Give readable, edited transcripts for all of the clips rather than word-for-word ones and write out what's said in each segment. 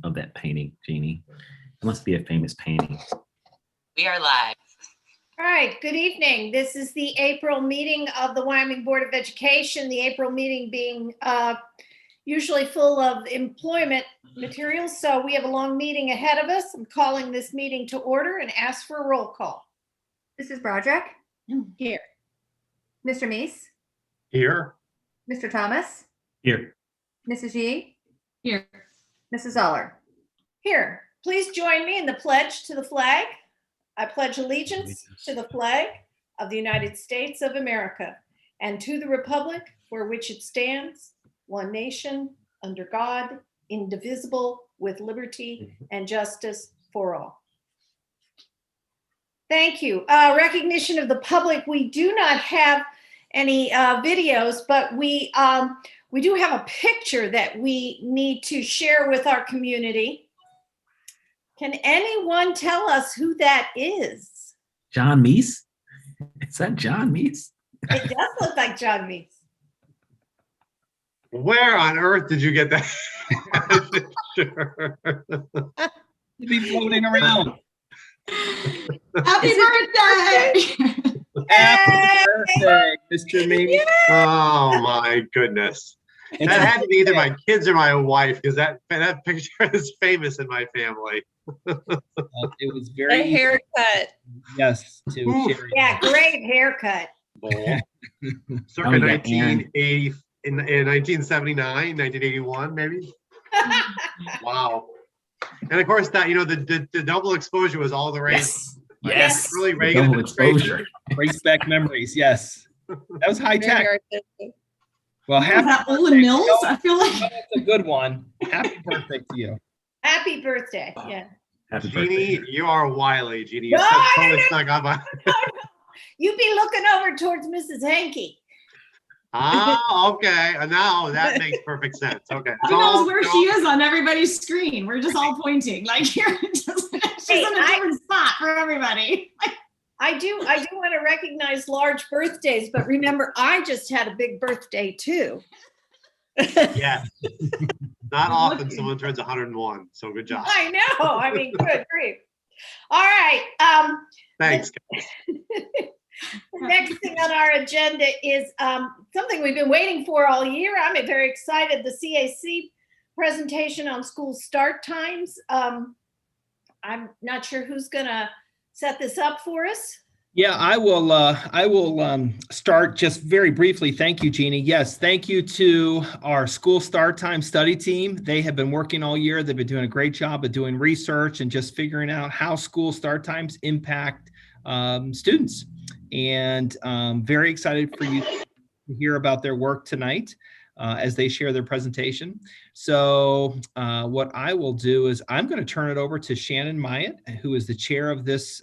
of that painting, Jeannie. It must be a famous painting. We are live. All right, good evening. This is the April meeting of the Wyoming Board of Education, the April meeting being usually full of employment materials. So we have a long meeting ahead of us. I'm calling this meeting to order and ask for a roll call. Mrs. Broderick? Here. Mr. Meese? Here. Mr. Thomas? Here. Mrs. Yee? Here. Mrs. Zoller? Here. Please join me in the pledge to the flag. I pledge allegiance to the flag of the United States of America and to the republic for which it stands, one nation, under God, indivisible, with liberty and justice for all. Thank you. Recognition of the public. We do not have any videos, but we do have a picture that we need to share with our community. Can anyone tell us who that is? John Meese? Is that John Meese? It does look like John Meese. Where on earth did you get that? Sure. You'd be floating around. Happy birthday! Happy birthday, Mr. Meese. Oh my goodness. That had to be either my kids or my wife, because that picture is famous in my family. It was very A haircut. yes to Sherry. Yeah, great haircut. Circa 1980, in 1979, 1981, maybe. Wow. And of course, that the double exposure was all the rage. Yes. Really Reagan Double exposure. Brings back memories. Yes, that was high tech. Well, Was happy that Olin Mills? I feel like that's a good one. Happy birthday to you. Happy birthday. Yeah. Happy Jeannie, birthday. you are wily, Jeannie. No, You're I totally don't stuck on my. You be looking over towards Mrs. Hankey. Ah, okay. Now that makes perfect sense. Okay. who knows where she is on everybody's screen. We're just all pointing. Like here, she's in a different spot for everybody. I do want to recognize large birthdays, but remember, I just had a big birthday too. Yeah. Not often someone turns 101. So good job. I know. I mean, good grief. All right. Thanks. Next thing on our agenda is something we've been waiting for all year. I'm very excited. The CAC presentation on school start times. I'm not sure who's going to set this up for us. Yeah, I will start just very briefly. Thank you, Jeannie. Yes, thank you to our school start time study team. They have been working all year. They've been doing a great job of doing research and just figuring out how school start times impact students. And very excited for you to hear about their work tonight as they share their presentation. So what I will do is I'm going to turn it over to Shannon Myatt, who is the chair of this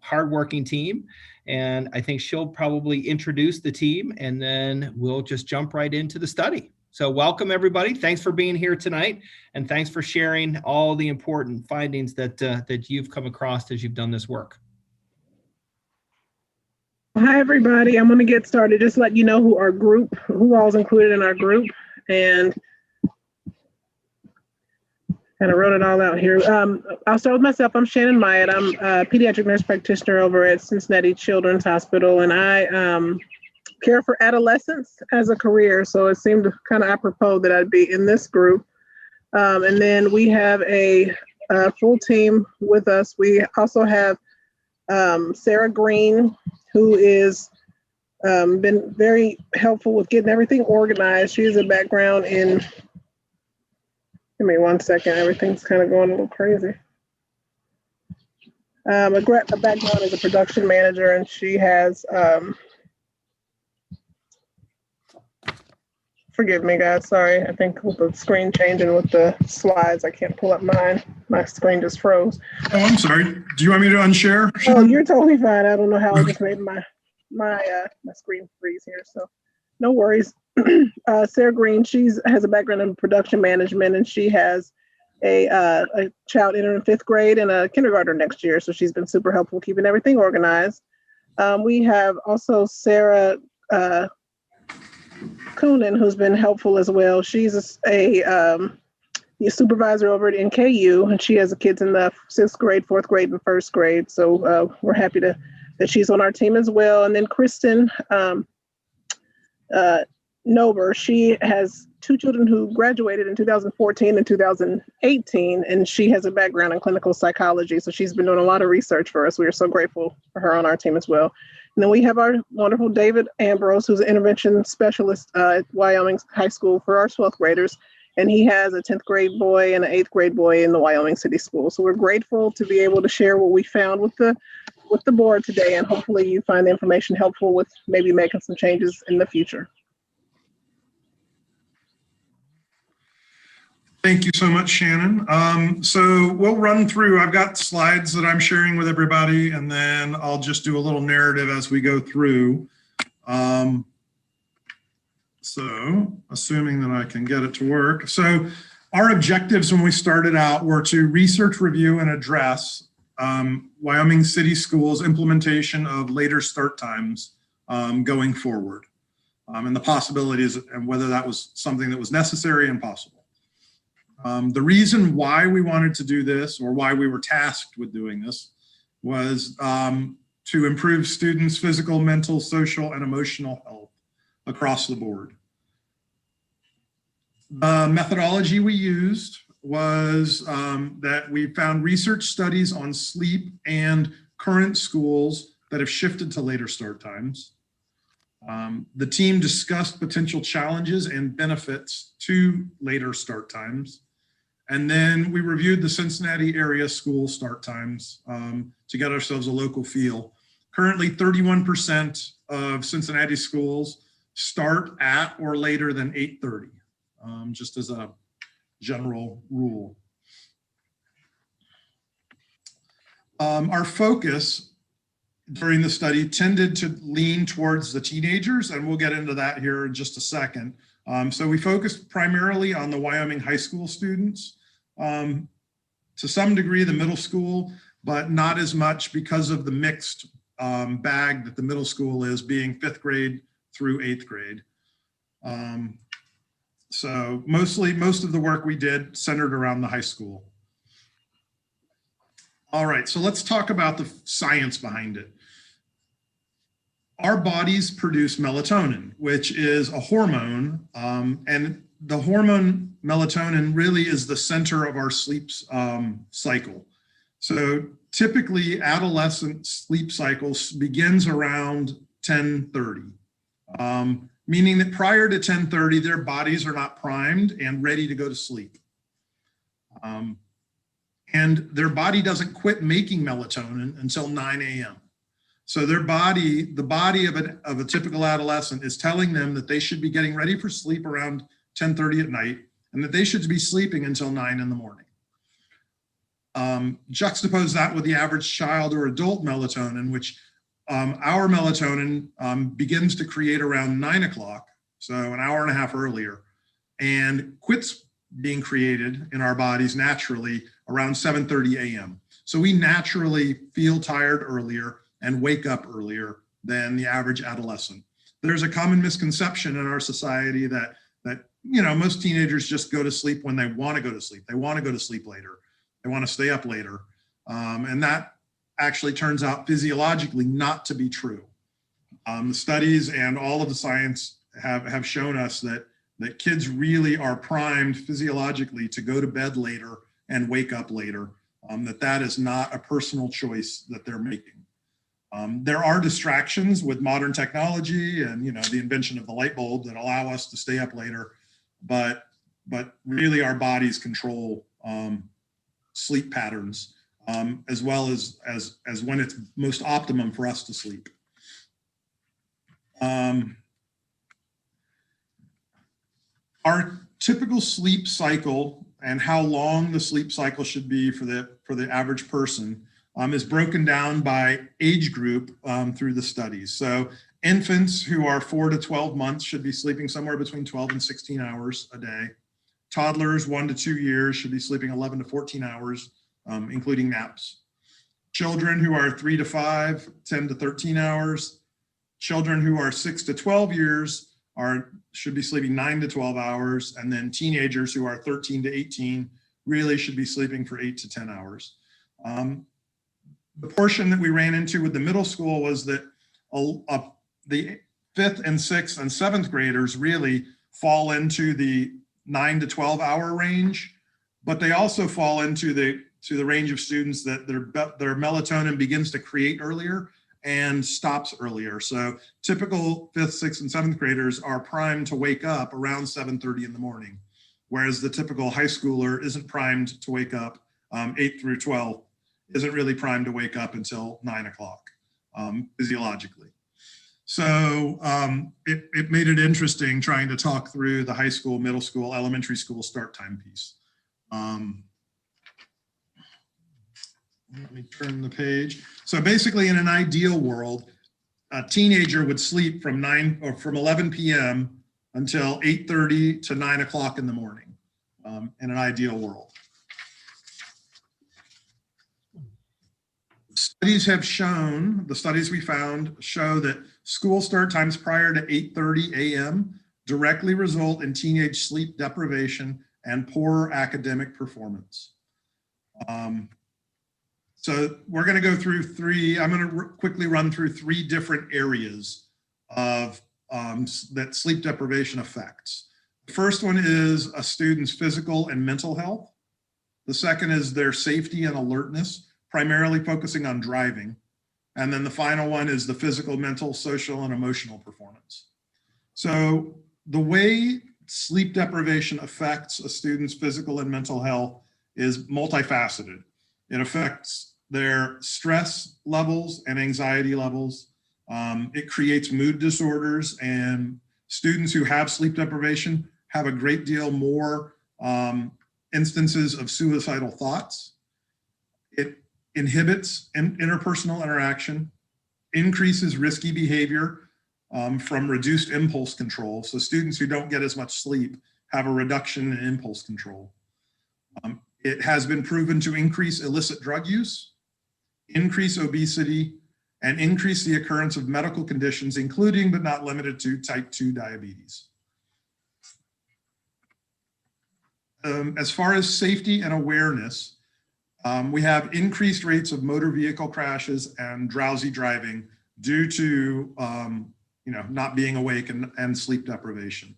hardworking team. And I think she'll probably introduce the team and then we'll just jump right into the study. So welcome everybody. Thanks for being here tonight. And thanks for sharing all the important findings that you've come across as you've done this work. Hi, everybody. I'm going to get started. Just let you know who all's included in our group. And kind of wrote it all out here. I'll start with myself. I'm Shannon Myatt. I'm a pediatric nurse practitioner over at Cincinnati Children's Hospital, and I care for adolescents as a career. So it seemed kind of apropos that I'd be in this group. And then we have a full team with us. We also have Sarah Green, who is been very helpful with getting everything organized. She has a background in, give me 1 second, everything's kind of going a little crazy. A background as a production manager, and she has, forgive me guys, sorry, I think with the screen changing with the slides, I can't pull up mine. My screen just froze. Oh, I'm sorry. Do you want me to unshare? Oh, you're totally fine. I don't know how I just made my screen freeze here, so no worries. Sarah Green, has a background in production management, and she has a child entering 5th grade and a kindergartner next year, so she's been super helpful keeping everything organized. We have also Sarah Coonan, who's been helpful as well. She's a supervisor over at NKU, and she has the kids in the 6th grade, 4th grade, and 1st grade. So we're happy that she's on our team as well. And then Kristen Nober, she has 2 children who graduated in 2014 and 2018, and she has a background in clinical psychology. So she's been doing a lot of research for us. We are so grateful for her on our team as well. And then we have our wonderful David Ambrose, who's an intervention specialist at Wyoming High School for our 12th graders. And he has a 10th grade boy and an 8th grade boy in the Wyoming City School. So we're grateful to be able to share what we found with the board today. And hopefully you find the information helpful with maybe making some changes in the future. Thank you so much, Shannon. So we'll run through, I've got slides that I'm sharing with everybody, and then I'll just do a little narrative as we go through. So assuming that I can get it to work. So our objectives when we started out were to research, review, and address Wyoming City Schools' implementation of later start times going forward, and the possibilities and whether that was something that was necessary and possible. The reason why we wanted to do this, or why we were tasked with doing this, was to improve students' physical, mental, social, and emotional health across the board. The methodology we used was that we found research studies on sleep and current schools that have shifted to later start times. The team discussed potential challenges and benefits to later start times. And then we reviewed the Cincinnati area school start times to get ourselves a local feel. Currently, 31% of Cincinnati schools start at or later than 8:30, just as a general rule. Our focus during the study tended to lean towards the teenagers, and we'll get into that here in just a second. So we focused primarily on the Wyoming high school students, to some degree the middle school, but not as much because of the mixed bag that the middle school is, being 5th grade through 8th grade. So most of the work we did centered around the high school. All right, so let's talk about the science behind it. Our bodies produce melatonin, which is a hormone, and the hormone melatonin really is the center of our sleep cycle. So typically adolescent sleep cycles begins around 10:30, meaning that prior to 10:30, their bodies are not primed and ready to go to sleep. And their body doesn't quit making melatonin until 9 a.m. So their body, the body of a typical adolescent, is telling them that they should be getting ready for sleep around 10:30 at night, and that they should be sleeping until 9 in the morning. Juxtapose that with the average child or adult melatonin, which our melatonin begins to create around 9 o'clock, so an hour and a half earlier, and quits being created in our bodies naturally around 7:30 a.m. So we naturally feel tired earlier and wake up earlier than the average adolescent. There's a common misconception in our society that most teenagers just go to sleep when they want to go to sleep. They want to go to sleep later. They want to stay up later. And that actually turns out physiologically not to be true. The studies and all of the science have shown us that kids really are primed physiologically to go to bed later and wake up later, that is not a personal choice that they're making. There are distractions with modern technology and the invention of the light bulb that allow us to stay up later, but really our bodies control sleep patterns, as well as when it's most optimum for us to sleep. Our typical sleep cycle and how long the sleep cycle should be for the average person is broken down by age group through the studies. So infants who are 4 to 12 months should be sleeping somewhere between 12 and 16 hours a day. Toddlers 1 to 2 years should be sleeping 11 to 14 hours, including naps. Children who are 3 to 5, 10 to 13 hours. Children who are 6 to 12 years should be sleeping 9 to 12 hours. And then teenagers who are 13 to 18 really should be sleeping for 8 to 10 hours. The portion that we ran into with the middle school was that the 5th and 6th and 7th graders really fall into the 9 to 12 hour range, but they also fall into the range of students that their melatonin begins to create earlier and stops earlier. So typical 5th, 6th, and 7th graders are primed to wake up around 7:30 in the morning, whereas the typical high schooler isn't primed to wake up 8 through 12, isn't really primed to wake up until 9 o'clock physiologically. So it made it interesting trying to talk through the high school, middle school, elementary school start time piece. Let me turn the page. So basically, in an ideal world, a teenager would sleep from 11 p.m. until 8:30 to 9 o'clock in the morning in an ideal world. Studies have shown, the studies we found show that school start times prior to 8:30 a.m. directly result in teenage sleep deprivation and poorer academic performance. So we're going to go through I'm going to quickly run through 3 different areas of that sleep deprivation affects. The first one is a student's physical and mental health. The second is their safety and alertness, primarily focusing on driving. And then the final one is the physical, mental, social, and emotional performance. So the way sleep deprivation affects a student's physical and mental health is multifaceted. It affects their stress levels and anxiety levels. It creates mood disorders, and students who have sleep deprivation have a great deal more instances of suicidal thoughts. It inhibits interpersonal interaction, increases risky behavior from reduced impulse control. So students who don't get as much sleep have a reduction in impulse control. It has been proven to increase illicit drug use, increase obesity, and increase the occurrence of medical conditions, including but not limited to type 2 diabetes. As far as safety and awareness, we have increased rates of motor vehicle crashes and drowsy driving due to not being awake and sleep deprivation.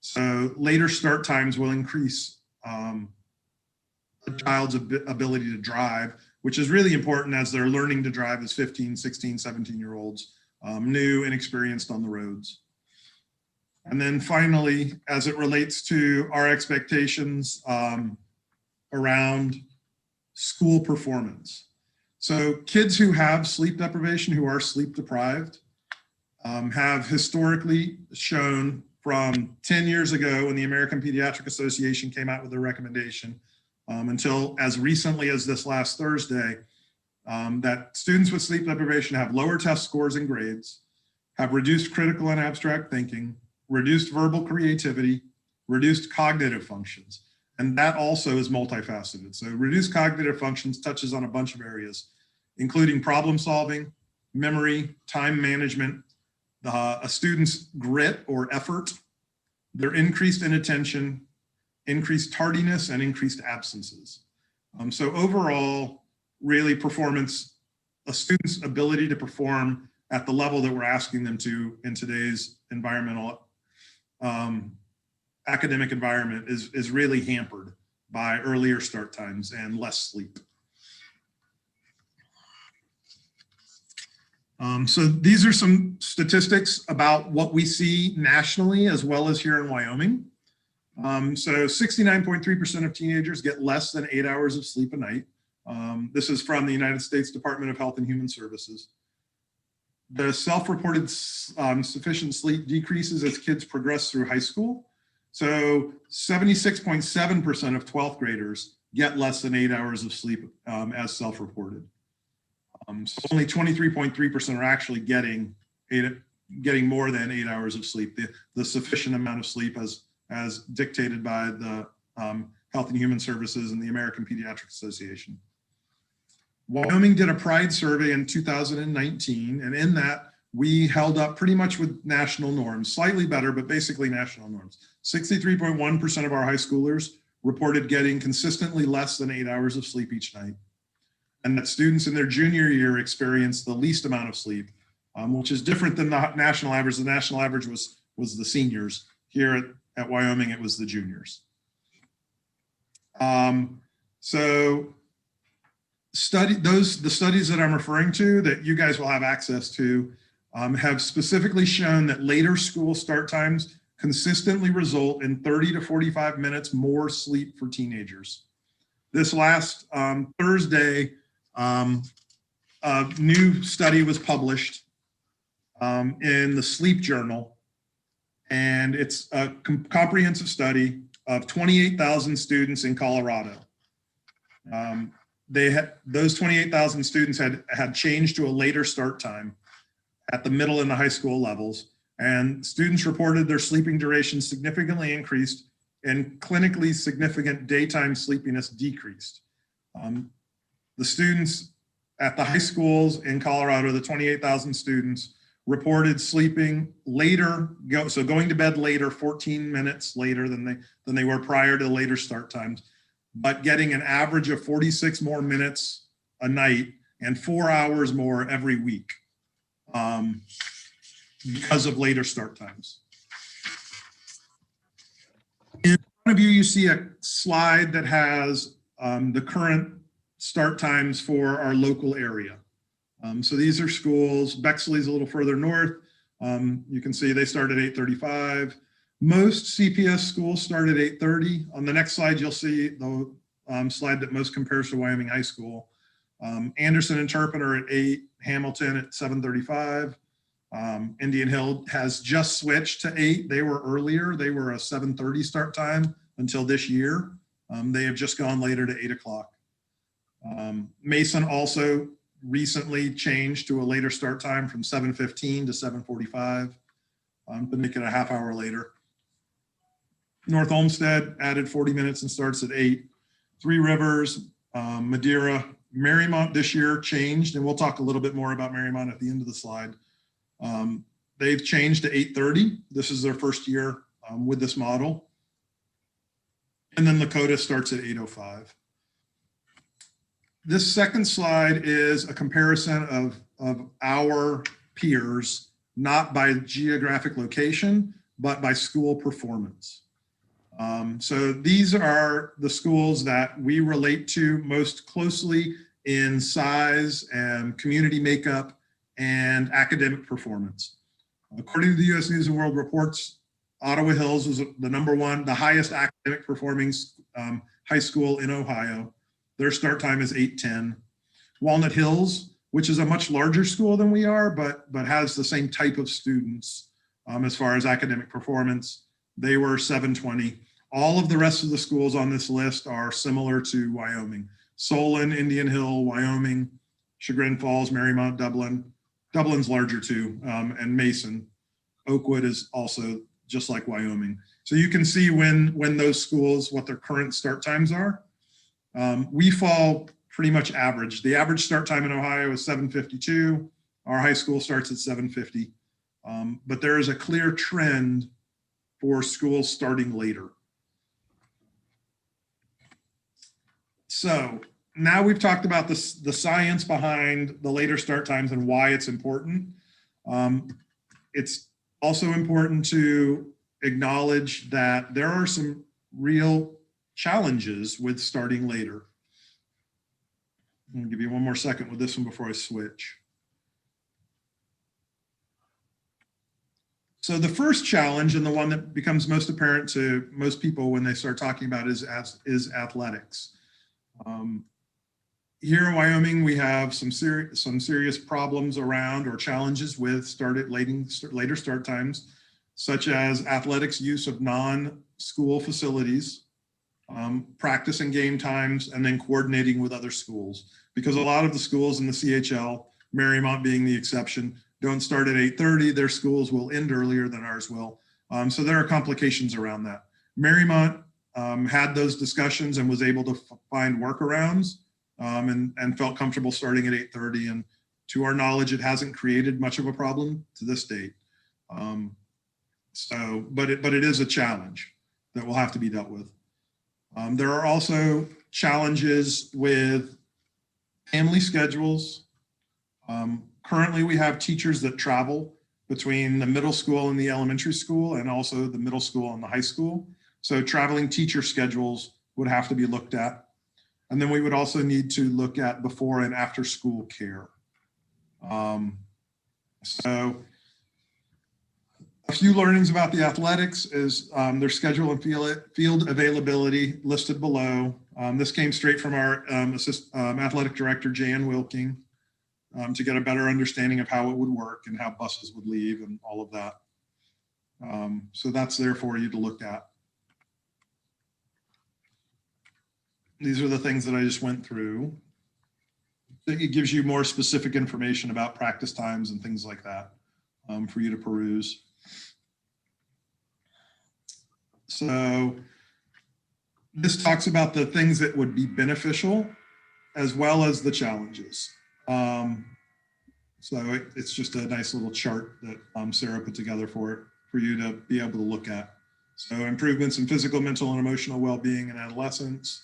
So later start times will increase the child's ability to drive, which is really important as they're learning to drive as 15, 16, 17-year-olds, new and experienced on the roads. And then finally, as it relates to our expectations around school performance. So kids who have sleep deprivation, who are sleep deprived, have historically shown from 10 years ago when the American Pediatric Association came out with a recommendation until as recently as this last Thursday, that students with sleep deprivation have lower test scores and grades, have reduced critical and abstract thinking, reduced verbal creativity, reduced cognitive functions. And that also is multifaceted. So reduced cognitive functions touches on a bunch of areas, including problem solving, memory, time management, a student's grit or effort, their increased inattention, increased tardiness, and increased absences. So overall, really performance, a student's ability to perform at the level that we're asking them to in today's environmental academic environment is really hampered by earlier start times and less sleep. So these are some statistics about what we see nationally as well as here in Wyoming. So 69.3% of teenagers get less than 8 hours of sleep a night. This is from the United States Department of Health and Human Services. The self-reported sufficient sleep decreases as kids progress through high school. So 76.7% of 12th graders get less than 8 hours of sleep as self-reported. So only 23.3% are actually getting more than 8 hours of sleep, the sufficient amount of sleep as dictated by the Health and Human Services and the American Pediatric Association. Wyoming did a pride survey in 2019, and in that we held up pretty much with national norms, slightly better, but basically national norms. 63.1% of our high schoolers reported getting consistently less than 8 hours of sleep each night. And that students in their junior year experienced the least amount of sleep, which is different than the national average. The national average was the seniors. Here at Wyoming, it was the juniors. So the studies that I'm referring to that you guys will have access to have specifically shown that later school start times consistently result in 30 to 45 minutes more sleep for teenagers. This last Thursday, a new study was published in the Sleep Journal, and it's a comprehensive study of 28,000 students in Colorado. Those 28,000 students had changed to a later start time at the middle and the high school levels, and students reported their sleeping duration significantly increased and clinically significant daytime sleepiness decreased. The students at the high schools in Colorado, the 28,000 students, reported sleeping later, going to bed later, 14 minutes later than they were prior to the later start times, but getting an average of 46 more minutes a night and 4 hours more every week because of later start times. In front of you, you see a slide that has the current start times for our local area. So these are schools. Bexley's a little further north. You can see they start at 8:35. Most CPS schools start at 8:30. On the next slide, you'll see the slide that most compares to Wyoming High School. Anderson and Turpin are at 8, Hamilton at 7:35. Indian Hill has just switched to 8. They were earlier. They were a 7:30 start time until this year. They have just gone later to 8 o'clock. Mason also recently changed to a later start time from 7:15 to 7:45 to make it a half hour later. North Olmsted added 40 minutes and starts at 8. Three Rivers, Madeira, Marymount this year changed, and we'll talk a little bit more about Marymount at the end of the slide. They've changed to 8:30. This is their first year with this model. And then Lakota starts at 8:05. This second slide is a comparison of our peers, not by geographic location, but by school performance. So these are the schools that we relate to most closely in size and community makeup and academic performance. According to the U.S. News and World Reports, Ottawa Hills was the #1, the highest academic performing high school in Ohio. Their start time is 8:10. Walnut Hills, which is a much larger school than we are, but has the same type of students as far as academic performance, they were 7:20. All of the rest of the schools on this list are similar to Wyoming. Solon, Indian Hill, Wyoming, Chagrin Falls, Marymount, Dublin. Dublin's larger too, and Mason. Oakwood is also just like Wyoming. So you can see when those schools, what their current start times are. We fall pretty much average. The average start time in Ohio is 7:52. Our high school starts at 7:50. But there is a clear trend for schools starting later. So now we've talked about the science behind the later start times and why it's important. It's also important to acknowledge that there are some real challenges with starting later. I'll give you one more second with this one before I switch. So the first challenge, and the one that becomes most apparent to most people when they start talking about it, is athletics. Here in Wyoming, we have some serious problems around or challenges with later start times, such as athletics use of non-school facilities, practice and game times, and then coordinating with other schools. Because a lot of the schools in the CHL, Marymount being the exception, don't start at 8:30. Their schools will end earlier than ours will. So there are complications around that. Marymount had those discussions and was able to find workarounds and felt comfortable starting at 8:30. And To our knowledge, it hasn't created much of a problem to this date. But it is a challenge that will have to be dealt with. There are also challenges with family schedules. Currently, we have teachers that travel between the middle school and the elementary school, and also the middle school and the high school. So traveling teacher schedules would have to be looked at. And then we would also need to look at before and after school care. So a few learnings about the athletics is their schedule and field availability listed below. This came straight from our athletic director, Jan Wilking, to get a better understanding of how it would work and how buses would leave and all of that. So that's there for you to look at. These are the things that I just went through. It gives you more specific information about practice times and things like that for you to peruse. So this talks about the things that would be beneficial as well as the challenges. So it's just a nice little chart that Sarah put together for you to be able to look at. So improvements in physical, mental, and emotional well-being in adolescents,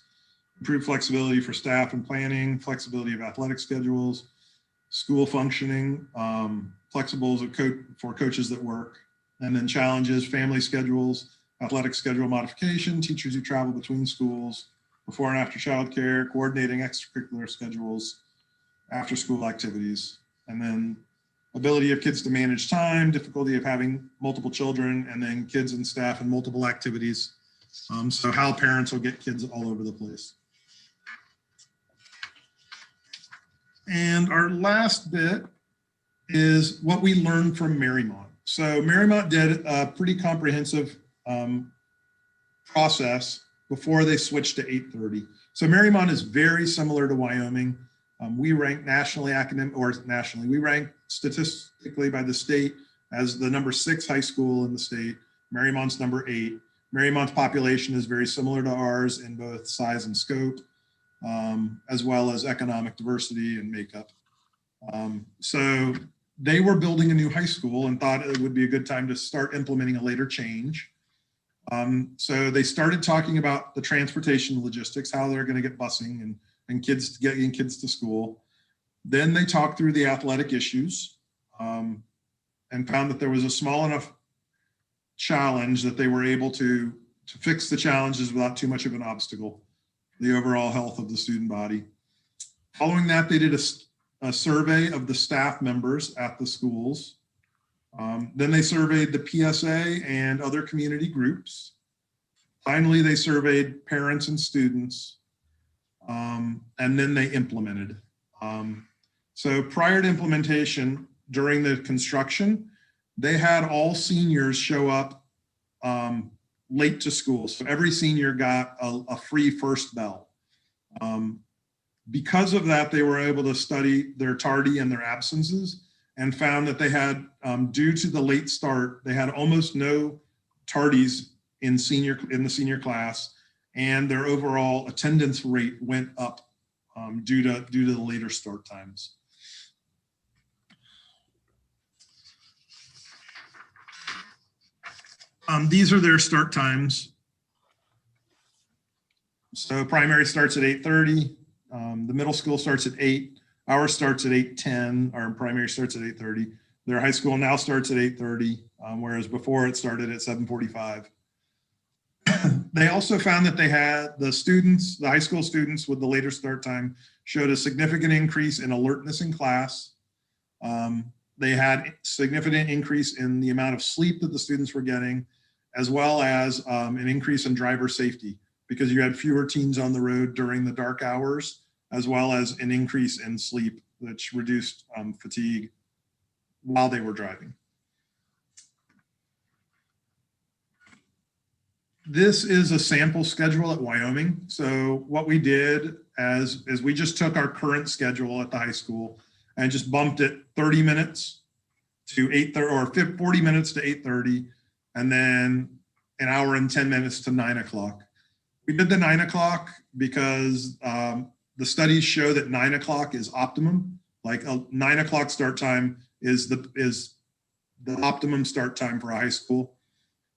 improved flexibility for staff and planning, flexibility of athletic schedules, school functioning, flexibles for coaches that work, and then challenges, family schedules, athletic schedule modification, teachers who travel between schools, before and after childcare, coordinating extracurricular schedules, after school activities, and then ability of kids to manage time, difficulty of having multiple children, and then kids and staff in multiple activities. So how parents will get kids all over the place. And our last bit is what we learned from Marymount. So Marymount did a pretty comprehensive process before they switched to 8:30. So Marymount is very similar to Wyoming. We rank nationally, we rank statistically by the state as the number 6 high school in the state. Marymount's number 8. Marymount's population is very similar to ours in both size and scope, as well as economic diversity and makeup. So they were building a new high school and thought it would be a good time to start implementing a later change. So they started talking about the transportation logistics, how they're going to get busing and getting kids to school. Then they talked through the athletic issues and found that there was a small enough challenge that they were able to fix the challenges without too much of an obstacle, the overall health of the student body. Following that, they did a survey of the staff members at the schools. Then they surveyed the PSA and other community groups. Finally, they surveyed parents and students. And then they implemented. So prior to implementation, during the construction, they had all seniors show up late to school. So every senior got a free first bell. Because of that, they were able to study their tardy and their absences and found that they had, due to the late start, they had almost no tardies in the senior class, and their overall attendance rate went up due to the later start times. These are their start times. So primary starts at 8:30. The middle school starts at 8. Ours starts at 8:10. Our primary starts at 8:30. Their high school now starts at 8:30, whereas before it started at 7:45. They also found that they had the high school students with the later start time showed a significant increase in alertness in class. They had significant increase in the amount of sleep that the students were getting, as well as an increase in driver safety, because you had fewer teens on the road during the dark hours, as well as an increase in sleep, which reduced fatigue while they were driving. This is a sample schedule at Wyoming. So what we did is we just took our current schedule at the high school and just bumped it 30 minutes to 8:30 or 40 minutes to 8:30, and then an hour and 10 minutes to 9 o'clock. We did the 9 o'clock because the studies show that 9 o'clock is optimum Like a 9 o'clock start time is the optimum start time for a high school.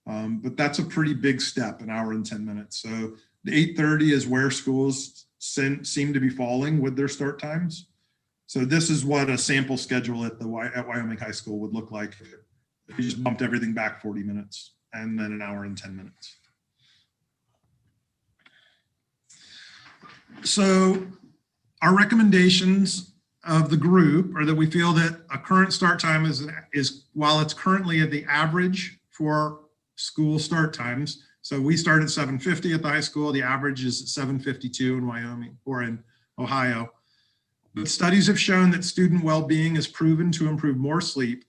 But that's a pretty big step, an hour and 10 minutes. So the 8:30 is where schools seem to be falling with their start times. So this is what a sample schedule at Wyoming High School would look like if you just bumped everything back 40 minutes and then an hour and 10 minutes. So our recommendations of the group are that we feel that a current start time is while it's currently at the average for school start times. So we start at 7:50 at the high school. The average is 7:52 in Wyoming or in Ohio. But studies have shown that student well-being is proven to improve more sleep,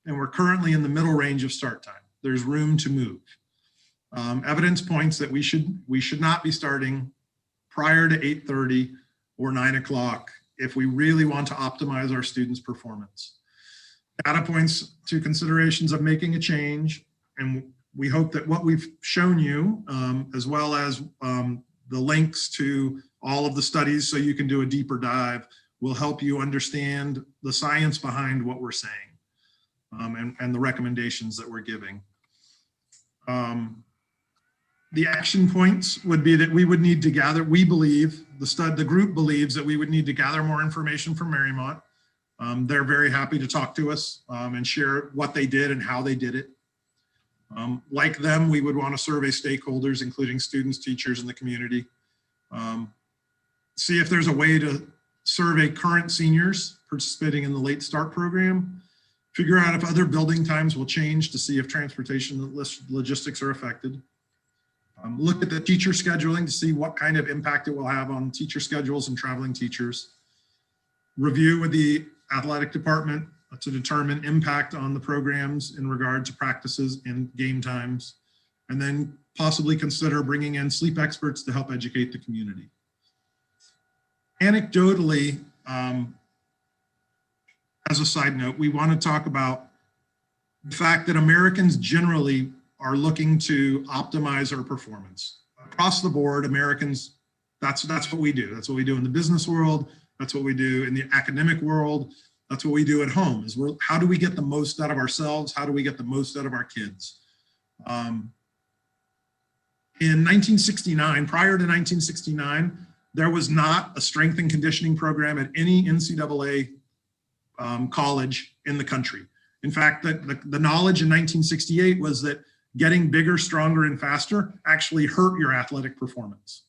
and we're currently in the middle range of start time. There's room to move. Evidence points that we should not be starting prior to 8:30 or 9 o'clock if we really want to optimize our students' performance. Data points to considerations of making a change, and we hope that what we've shown you, as well as the links to all of the studies so you can do a deeper dive, will help you understand the science behind what we're saying and the recommendations that we're giving. The action points would be that we would need to gather, we believe, the group believes that we would need to gather more information from Marymount. They're very happy to talk to us and share what they did and how they did it. Like them, we would want to survey stakeholders, including students, teachers, and the community. See if there's a way to survey current seniors participating in the late start program, figure out if other building times will change to see if transportation logistics are affected. Look at the teacher scheduling to see what kind of impact it will have on teacher schedules and traveling teachers. Review with the athletic department to determine impact on the programs in regard to practices and game times, and then possibly consider bringing in sleep experts to help educate the community. Anecdotally, as a side note, we want to talk about the fact that Americans generally are looking to optimize our performance. Across the board, Americans, that's what we do. That's what we do in the business world. That's what we do in the academic world. That's what we do at home, is how do we get the most out of ourselves? How do we get the most out of our kids? In 1969, prior to 1969, there was not a strength and conditioning program at any NCAA college in the country. In fact, the knowledge in 1968 was that getting bigger, stronger, and faster actually hurt your athletic performance.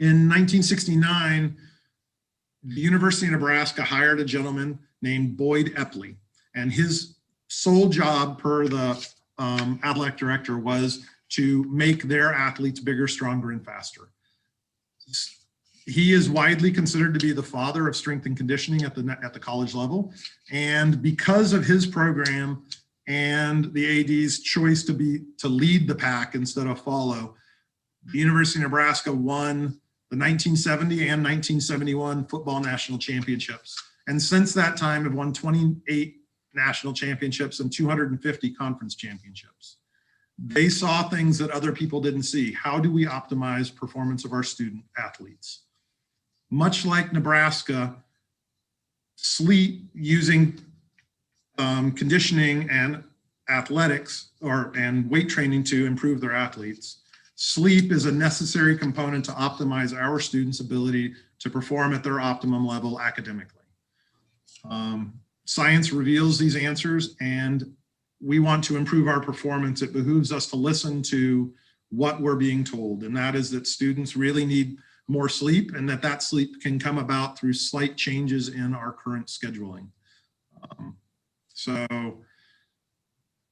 In 1969, the University of Nebraska hired a gentleman named Boyd Epley, and his sole job per the athletic director was to make their athletes bigger, stronger, and faster. He is widely considered to be the father of strength and conditioning at the college level. And because of his program and the AD's choice to lead the pack instead of follow, the University of Nebraska won the 1970 and 1971 football national championships. And since that time have won 28 national championships and 250 conference championships. They saw things that other people didn't see. How do we optimize performance of our student athletes? Much like Nebraska, sleep using conditioning and athletics and weight training to improve their athletes. Sleep is a necessary component to optimize our students' ability to perform at their optimum level academically. Science reveals these answers, and we want to improve our performance. It behooves us to listen to what we're being told, and that is that students really need more sleep, and that sleep can come about through slight changes in our current scheduling. So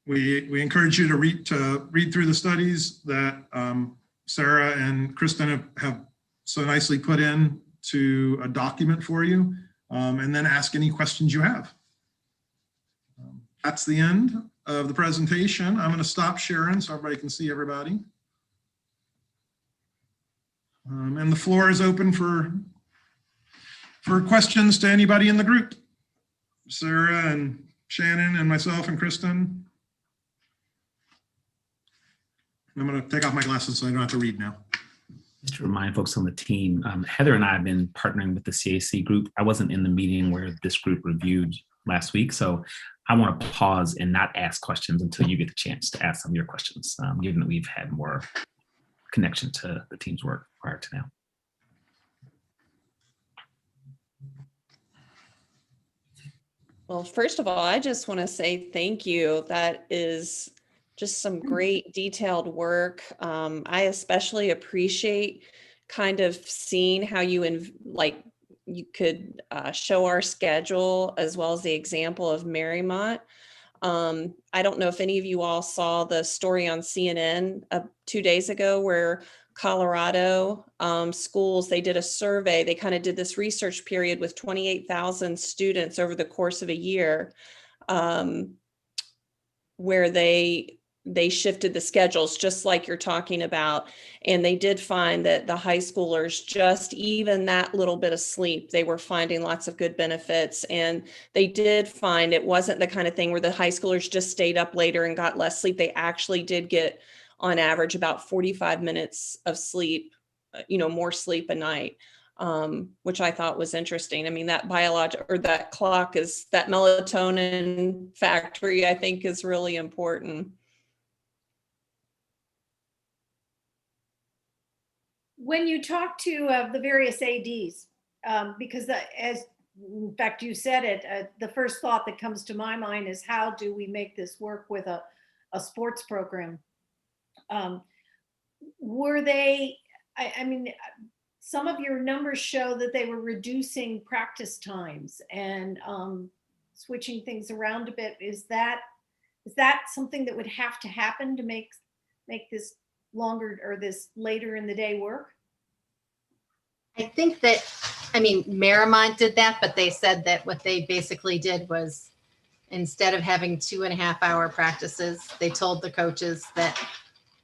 we encourage you to read through the studies that Sarah and Kristen have so nicely put in to a document for you, and then ask any questions you have. That's the end of the presentation. I'm going to stop sharing so everybody can see everybody. And the floor is open for questions to anybody in the group. Sarah and Shannon and myself and Kristen. I'm going to take off my glasses so I don't have to read now. Just to remind folks on the team, Heather and I have been partnering with the CAC group. I wasn't in the meeting where this group reviewed last week, so I want to pause and not ask questions until you get the chance to ask some of your questions, given that we've had more connection to the team's work prior to now. Well, first of all, I just want to say thank you. That is just some great detailed work. I especially appreciate kind of seeing how you you could show our schedule as well as the example of Marymount. I don't know if any of you all saw the story on CNN 2 days ago where Colorado schools, they did a survey. They kind of did this research period with 28,000 students over the course of a year, where they shifted the schedules just like you're talking about. And they did find that the high schoolers, just even that little bit of sleep, they were finding lots of good benefits. And they did find it wasn't the kind of thing where the high schoolers just stayed up later and got less sleep. They actually did get on average about 45 minutes of sleep, more sleep a night, which I thought was interesting. I mean, that that clock is, that melatonin factory, I think, is really important. When you talk to the various ADs, because as in fact you said it, the first thought that comes to my mind is how do we make this work with a sports program? Were they, I mean, some of your numbers show that they were reducing practice times and switching things around a bit. Is that something that would have to happen to make this longer or this later in the day work? I think that, Marymount did that, but they said that what they basically did was instead of having 2.5-hour practices, they told the coaches that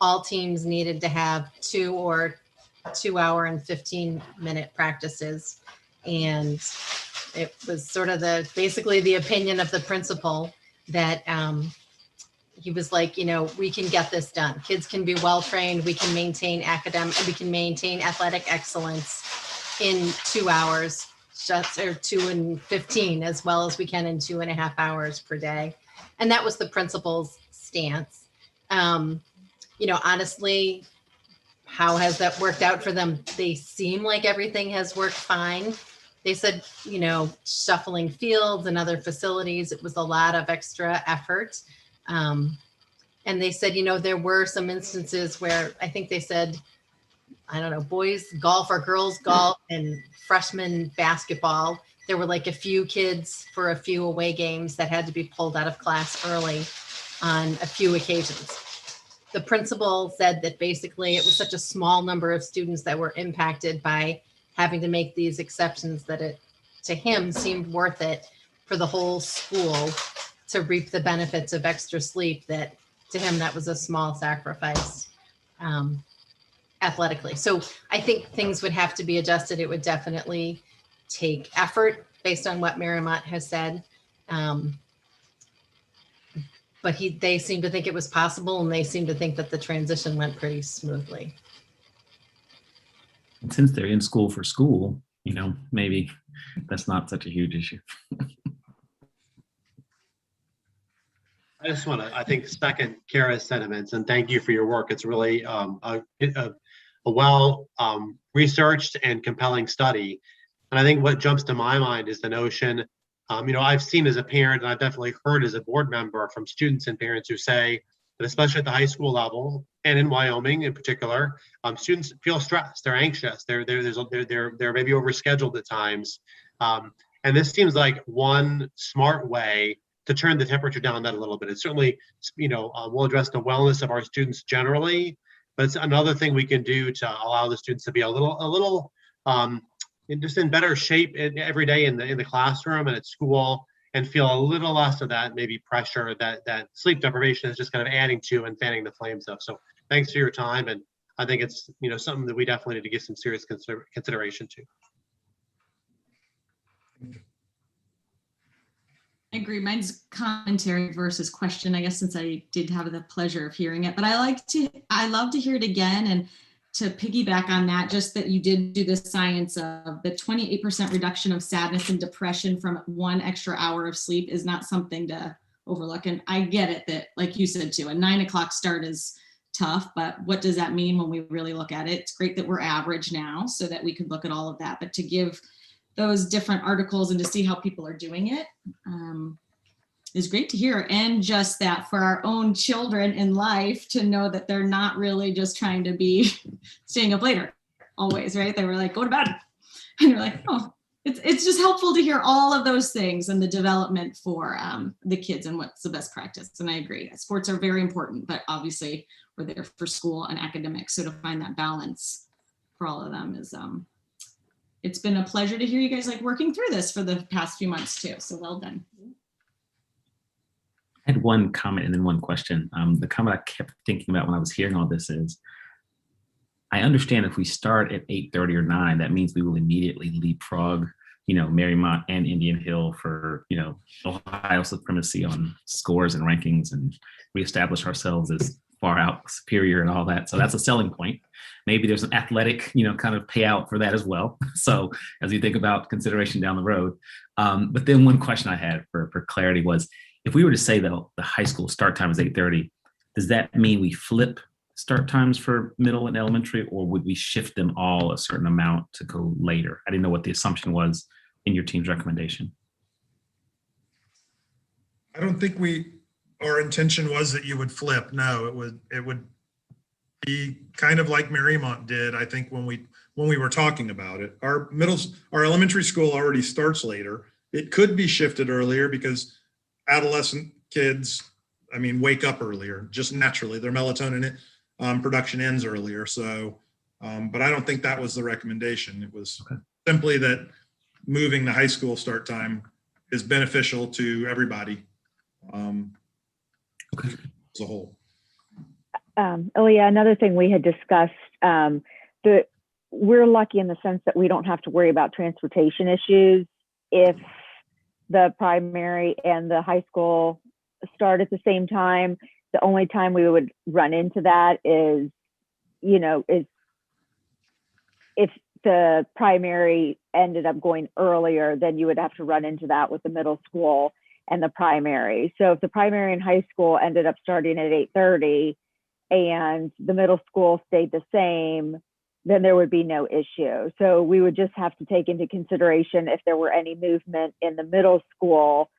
all teams needed to have 2 or 2-hour and 15-minute practices. And it was sort of basically the opinion of the principal that he was like, we can get this done. Kids can be well trained. We can maintain athletic excellence in 2 hours, or 2 and 15, as well as we can in 2.5 hours per day. And that was the principal's stance. Honestly, how has that worked out for them? They seem like everything has worked fine. They said, shuffling fields and other facilities, it was a lot of extra effort. And they said, there were some instances where I think they said, I don't know, boys golf or girls golf and freshman basketball. There were like a few kids for a few away games that had to be pulled out of class early on a few occasions. The principal said that basically it was such a small number of students that were impacted by having to make these exceptions that it, to him, seemed worth it for the whole school to reap the benefits of extra sleep, that to him, that was a small sacrifice athletically. So I think things would have to be adjusted. It would definitely take effort based on what Marymount has said. But they seem to think it was possible, and they seem to think that the transition went pretty smoothly. And since they're in school for school, maybe that's not such a huge issue. I just want to, I think, second Kara's sentiments and thank you for your work. It's really a well researched and compelling study. And I think what jumps to my mind is the notion, I've seen as a parent, and I've definitely heard as a board member from students and parents who say that especially at the high school level and in Wyoming in particular, students feel stressed, they're anxious, they're maybe overscheduled at times. And this seems like one smart way to turn the temperature down that a little bit. It certainly, will address the wellness of our students generally, but it's another thing we can do to allow the students to be a little just in better shape every day in the classroom and at school, and feel a little less of that maybe pressure that sleep deprivation is just kind of adding to and fanning the flames of. So thanks for your time, and I think it's something that we definitely need to give some serious consideration to. I agree. Mine's commentary versus question, I guess, since I did have the pleasure of hearing it. But I love to hear it again. And to piggyback on that, just that you did do the science of the 28% reduction of sadness and depression from 1 extra hour of sleep is not something to overlook. And I get it that, like you said too, a 9 o'clock start is tough, but what does that mean when we really look at it? It's great that we're average now so that we could look at all of that, but to give those different articles and to see how people are doing it is great to hear. And just that for our own children in life to know that they're not really just trying to be staying up later always, right? They were like, go to bed. And you're like, oh, it's just helpful to hear all of those things and the development for the kids and what's the best practice. And I agree, sports are very important, but obviously we're there for school and academics. So to find that balance for all of them is, it's been a pleasure to hear you guys like working through this for the past few months too. So well done. I had one comment and then one question. The comment I kept thinking about when I was hearing all this is, I understand if we start at 8:30 or 9, that means we will immediately leapfrog, Marymount and Indian Hill for, Ohio supremacy on scores and rankings, and reestablish ourselves as far out superior and all that. So that's a selling point. Maybe there's an athletic, kind of payout for that as well. So as you think about consideration down the road. But then one question I had for clarity was, if we were to say that the high school start time is 8:30, does that mean we flip start times for middle and elementary, or would we shift them all a certain amount to go later? I didn't know what the assumption was in your team's recommendation. I don't think our intention was that you would flip. No, it would be kind of like Marymount did, I think, when we were talking about it. Our elementary school already starts later. It could be shifted earlier because adolescent kids, wake up earlier, just naturally. Their melatonin production ends earlier. So, but I don't think that was the recommendation. It was simply that moving the high school start time is beneficial to everybody as a whole. Another thing we had discussed, we're lucky in the sense that we don't have to worry about transportation issues if the primary and the high school start at the same time. The only time we would run into that is if the primary ended up going earlier, then you would have to run into that with the middle school and the primary. So if the primary and high school ended up starting at 8:30 and the middle school stayed the same, then there would be no issue. So we would just have to take into consideration if there were any movement in the middle school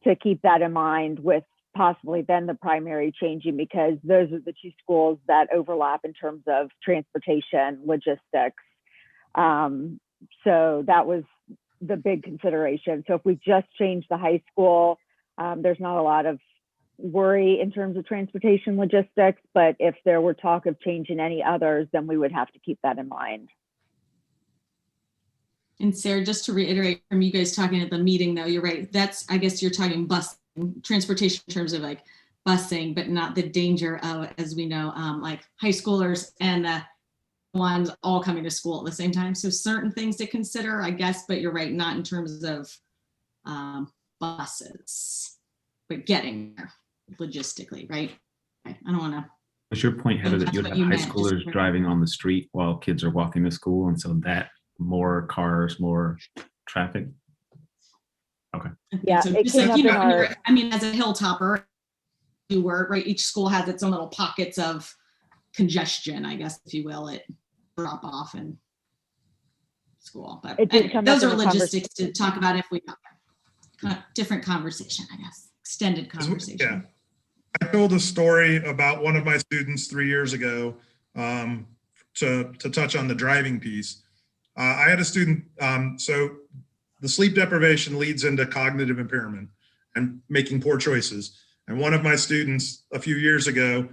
to keep that in mind, with possibly then the primary changing, because those are the two schools that overlap in terms of transportation logistics. So that was the big consideration. So if we just change the high school, there's not a lot of worry in terms of transportation logistics, but if there were talk of changing any others, then we would have to keep that in mind. And Sarah, just to reiterate from you guys talking at the meeting though, you're right. I guess you're talking transportation in terms of like busing, but not the danger of, as we know, like high schoolers and the ones all coming to school at the same time. So certain things to consider, I guess, but you're right, not in terms of buses, but getting there logistically, right? I don't want to. Was your point, Heather, that you'd have high schoolers driving on the street while kids are walking to school, and so that more cars, more traffic? Okay. Yeah, so just like, as a hilltopper, you were right. Each school has its own little pockets of congestion, I guess, if you will, at drop off and school. But those are logistics to talk about if we have different conversation, I guess, extended conversation. Yeah. I told a story about one of my students 3 years ago to touch on the driving piece. I had a student, so the sleep deprivation leads into cognitive impairment and making poor choices. And one of my students a few years ago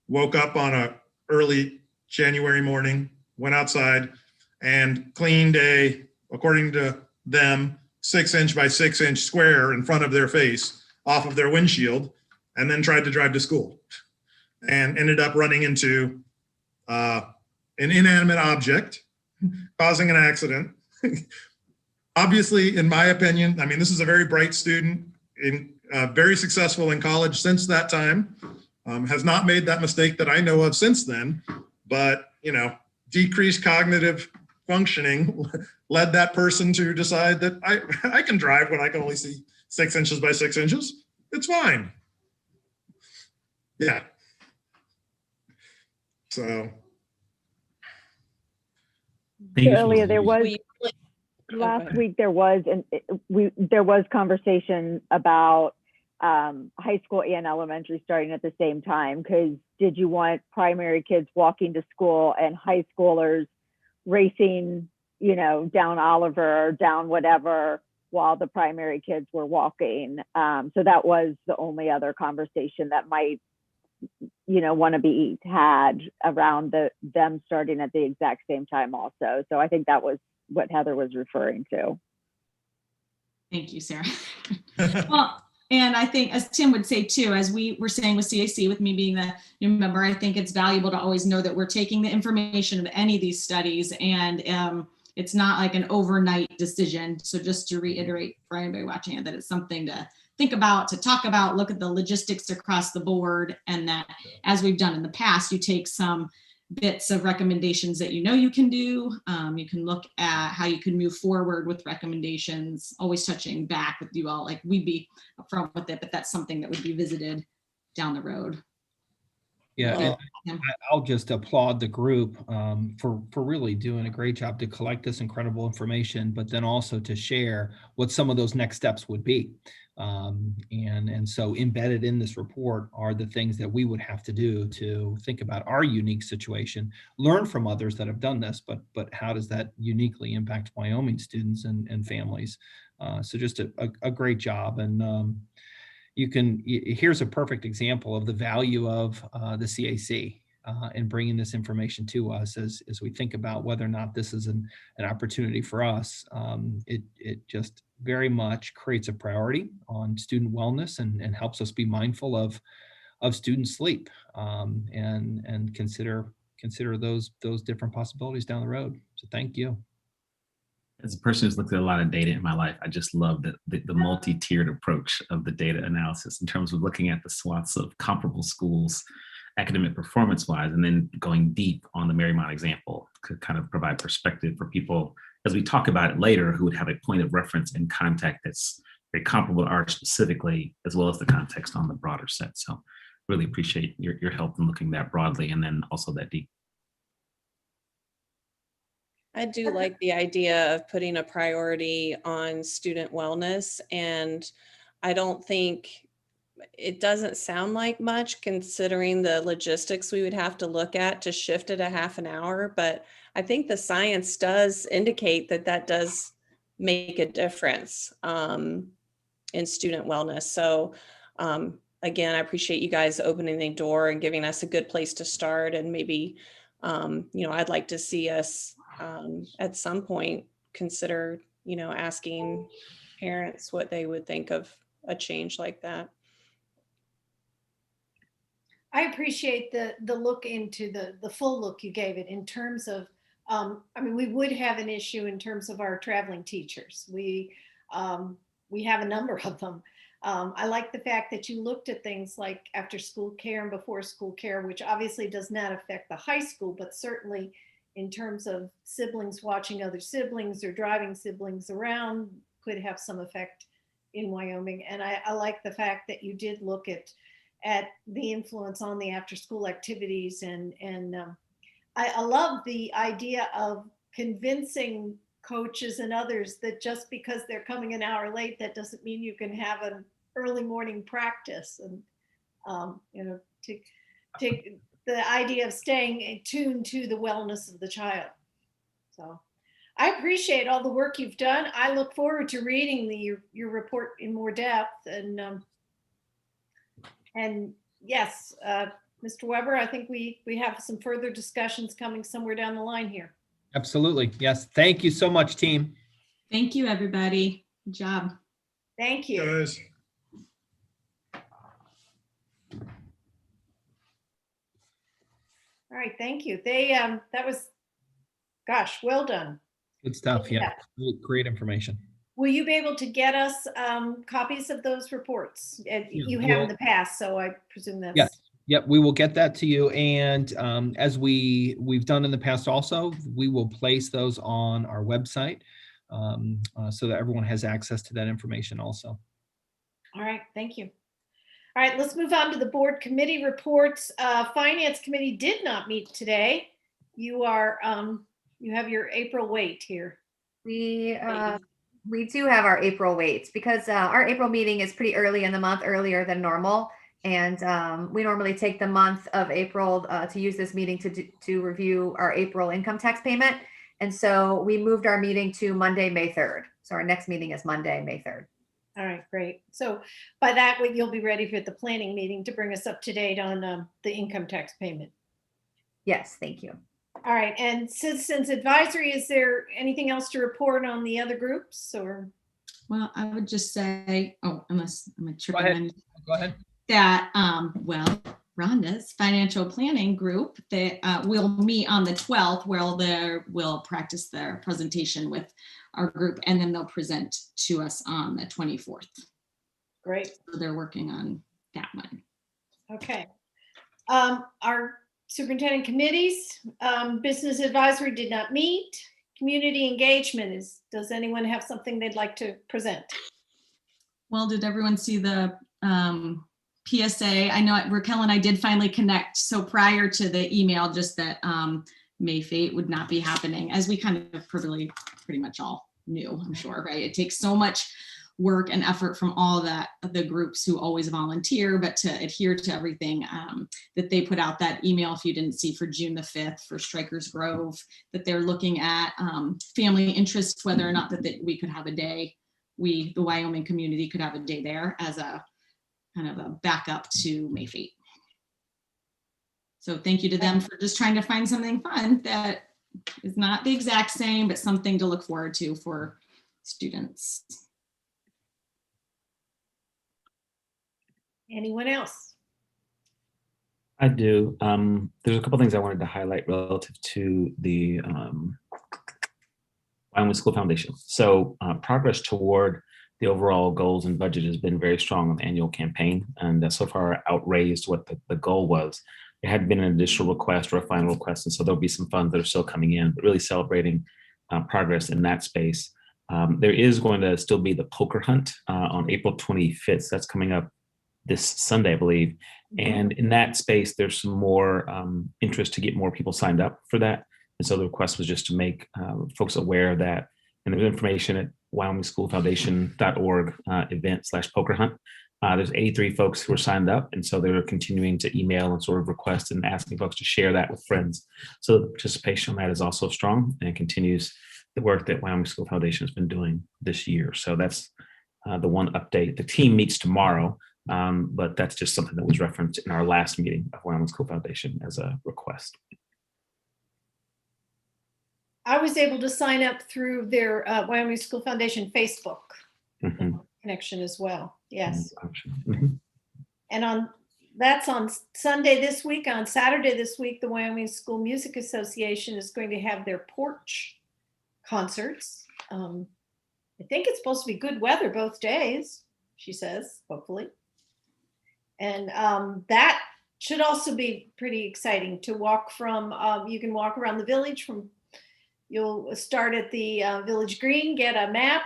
woke up on a early January morning, went outside and cleaned according to them, 6-inch by 6-inch square in front of their face off of their windshield, and then tried to drive to school and ended up running into an inanimate object, causing an accident. Obviously, in my opinion, this is a very bright student, very successful in college since that time, has not made that mistake that I know of since then, but, decreased cognitive functioning led that person to decide that I can drive when I can only see 6 inches by 6 inches. It's fine. Yeah. So. Earlier, there was Okay. last week there was conversation about high school and elementary starting at the same time, because did you want primary kids walking to school and high schoolers racing, down Oliver or down whatever while the primary kids were walking? So that was the only other conversation that might want to be had around them starting at the exact same time also. So I think that was what Heather was referring to. Thank you, Sarah. Well, and I think, as Tim would say too, as we were saying with CAC, with me being the new member, I think it's valuable to always know that we're taking the information of any of these studies, and it's not like an overnight decision. So just to reiterate for anybody watching it, that it's something to think about, to talk about, look at the logistics across the board, and that, as we've done in the past, you take some bits of recommendations that you can do. You can look at how you can move forward with recommendations, always touching back with you all, like we'd be upfront with it, but that's something that would be visited down the road. Yeah, I'll just applaud the group for really doing a great job to collect this incredible information, but then also to share what some of those next steps would be. And so embedded in this report are the things that we would have to do to think about our unique situation, learn from others that have done this, but how does that uniquely impact Wyoming students and families? So just a great job. And here's a perfect example of the value of the CAC in bringing this information to us as we think about whether or not this is an opportunity for us. It just very much creates a priority on student wellness and helps us be mindful of student sleep and consider those different possibilities down the road. So thank you. As a person who's looked at a lot of data in my life, I just love the multi-tiered approach of the data analysis in terms of looking at the swaths of comparable schools, academic performance-wise, and then going deep on the Marymount example could kind of provide perspective for people as we talk about it later, who would have a point of reference and contact that's very comparable to ours specifically, as well as the context on the broader set. So really appreciate your help in looking that broadly and then also that deep. I do like the idea of putting a priority on student wellness, and I don't think it doesn't sound like much considering the logistics we would have to look at to shift it a half an hour, but I think the science does indicate that does make a difference in student wellness. So again, I appreciate you guys opening the door and giving us a good place to start, and maybe I'd like to see us at some point consider, asking parents what they would think of a change like that. I appreciate the look into the full look you gave it in terms of, we would have an issue in terms of our traveling teachers. We have a number of them. I like the fact that you looked at things like after school care and before school care, which obviously does not affect the high school, but certainly in terms of siblings watching other siblings or driving siblings around could have some effect in Wyoming. And I like the fact that you did look at the influence on the after school activities. And I love the idea of convincing coaches and others that just because they're coming an hour late, that doesn't mean you can have an early morning practice. And, to take the idea of staying tuned to the wellness of the child. So I appreciate all the work you've done. I look forward to reading your report in more depth. And yes, Mr. Weber, I think we have some further discussions coming somewhere down the line here. Absolutely. Yes. Thank you so much, team. Thank you, everybody. Good job. Thank you. Guys. All right, thank you. That was, gosh, well done. Good stuff. Yeah. Great information. Will you be able to get us copies of those reports? You have in the past, so I presume that's. Yep, we will get that to you. And as we've done in the past also, we will place those on our website so that everyone has access to that information also. All right, thank you. All right, let's move on to the board committee reports. Finance committee did not meet today. You are, you have your April wait here. We do have our April waits because our April meeting is pretty early in the month, earlier than normal. And we normally take the month of April to use this meeting to review our April income tax payment. And so we moved our meeting to Monday, May 3rd. So our next meeting is Monday, May 3rd. All right, great. So by that, you'll be ready for the planning meeting to bring us up to date on the income tax payment. Yes, thank you. All right, and citizens advisory, is there anything else to report on the other groups or? Well, I would just say, oh, unless I'm tripping. Go ahead. That, well, Rhonda's financial planning group that will meet on the 12th, where we'll practice their presentation with our group, and then they'll present to us on the 24th. Great. So they're working on that one. Okay. Our superintendent committees, business advisory did not meet. Community engagement does anyone have something they'd like to present? Well, did everyone see the PSA? I know Raquel and I did finally connect. So prior to the email, just that May Fete would not be happening, as we kind of pretty much all knew, I'm sure, right? It takes so much work and effort from all the groups who always volunteer, but to adhere to everything that they put out. That email, if you didn't see, for June the 5th for Strikers Grove, that they're looking at family interest, whether or not that we could have a day, the Wyoming community could have a day there as a kind of a backup to May Fete. So thank you to them for just trying to find something fun that is not the exact same, but something to look forward to for students. Anyone else? I do. There's a couple things I wanted to highlight relative to the Wyoming School Foundation. So progress toward the overall goals and budget has been very strong on the annual campaign, and so far outraised what the goal was. There had been an additional request or a final request, and so there'll be some funds that are still coming in, but really celebrating progress in that space. There is going to still be the poker hunt on April 25th. That's coming up this Sunday, I believe. And in that space, there's some more interest to get more people signed up for that. And so the request was just to make folks aware of that. And there's information at wyomingschoolfoundation.org event/poker hunt. There's 83 folks who are signed up. And so they're continuing to email and sort of request and asking folks to share that with friends. So the participation on that is also strong, and it continues the work that Wyoming School Foundation has been doing this year. So that's the one update. The team meets tomorrow, but that's just something that was referenced in our last meeting of Wyoming School Foundation as a request. I was able to sign up through their Wyoming School Foundation Facebook connection as well. Yes. And that's on Sunday this week. On Saturday this week, the Wyoming School Music Association is going to have their porch concerts. I think it's supposed to be good weather both days, she says, hopefully. And that should also be pretty exciting to walk from. You can walk around the village you'll start at the Village Green, get a map,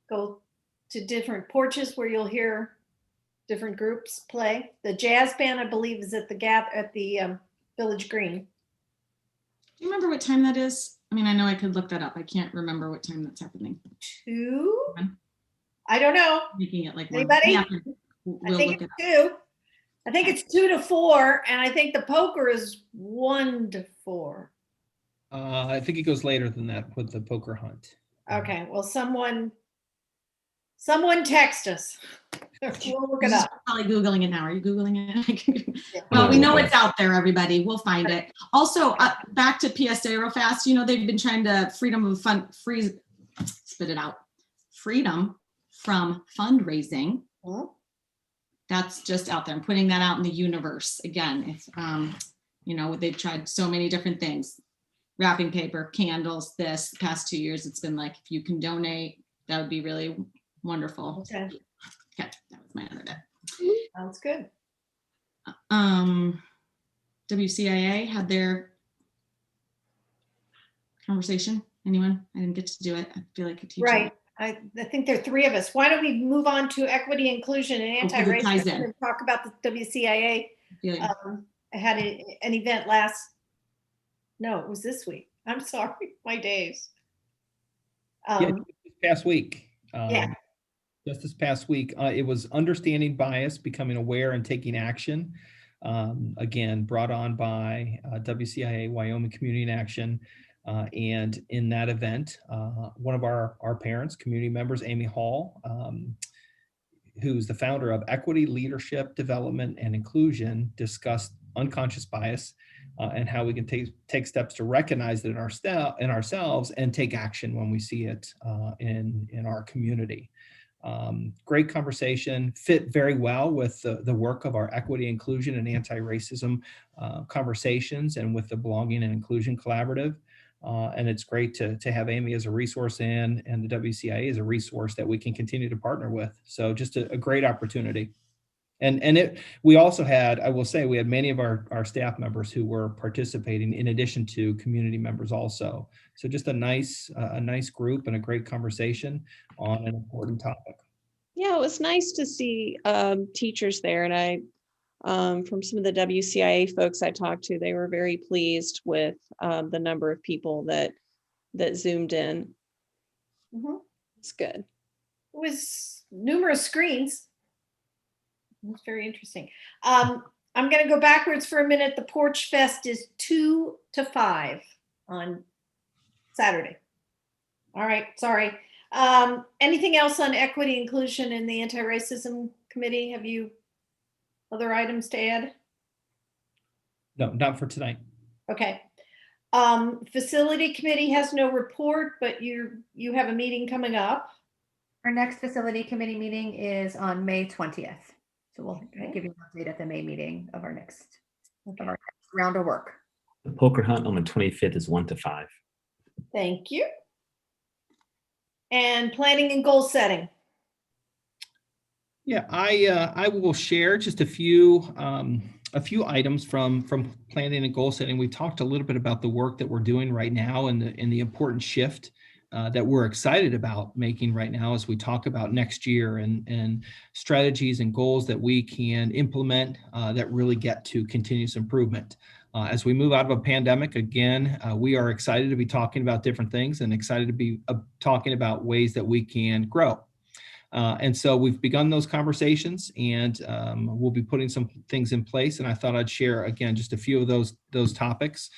go to different porches where you'll hear different groups play. The jazz band, I believe, is at the Village Green. Do you remember what time that is? I mean, I know I could look that up. I can't remember what time that's happening. 2? I don't know. Making it like anybody? Yeah, I think it's 2. I think it's 2 to 4, and I think the poker is 1 to 4. I think it goes later than that with the poker hunt. Okay, well, someone text us. We'll look it up. Probably Googling it now. Are you Googling it? Well, we know it's out there, everybody. We'll find it. Also, back to PSA real fast. You know, they've been trying to freedom from fundraising. That's just out there. I'm putting that out in the universe. Again, if you know, they've tried so many different things. Wrapping paper, candles, the past 2 years, it's been like, if you can donate, that would be really wonderful. Okay. That was my other bit. Sounds good. WCIA had their conversation. Anyone? I didn't get to do it. I feel like a teacher. Right. I think there are three of us. Why don't we move on to equity, inclusion, and Okay, that ties anti-racism in. and talk about the WCIA? Yeah. I had an event no, it was this week. I'm sorry, my days. Yeah, this past week. Yeah. Just this past week, it was understanding bias, becoming aware and taking action. Again, brought on by WCIA, Wyoming Community in Action. And in that event, one of our parents, community members, Amy Hall, who's the founder of Equity, Leadership, Development, and Inclusion, discussed unconscious bias and how we can take steps to recognize it in ourselves and take action when we see it in our community. Great conversation, fit very well with the work of our equity, inclusion, and anti-racism conversations, and with the Belonging and Inclusion Collaborative. And it's great to have Amy as a resource and the WCIA as a resource that we can continue to partner with. So just a great opportunity. And we also had, I will say, we had many of our staff members who were participating in addition to community members also. So just a nice group and a great conversation on an important topic. Yeah, it was nice to see teachers there, and I from some of the WCIA folks I talked to, they were very pleased with the number of people that zoomed in. Mm-hmm. It's good. It was numerous screens. It was very interesting. I'm going to go backwards for a minute. The Porch Fest is 2 to 5 on Saturday. All right, sorry. Anything else on equity, inclusion, and the anti-racism committee? Have you other items to add? No, not for tonight. Okay. Facility committee has no report, but you have a meeting coming up. Our next facility committee meeting is on May 20th. So we'll give you an update at the May meeting of our next round of work. The poker hunt on the 25th is 1 to 5. Thank you. And planning and goal setting. Yeah, I will share just a few items from planning and goal setting. We talked a little bit about the work that we're doing right now and the important shift that we're excited about making right now as we talk about next year and strategies and goals that we can implement that really get to continuous improvement. As we move out of a pandemic, again, we are excited to be talking about different things and excited to be talking about ways that we can grow. And so we've begun those conversations, and we'll be putting some things in place. And I thought I'd share, again, just a few of those topics.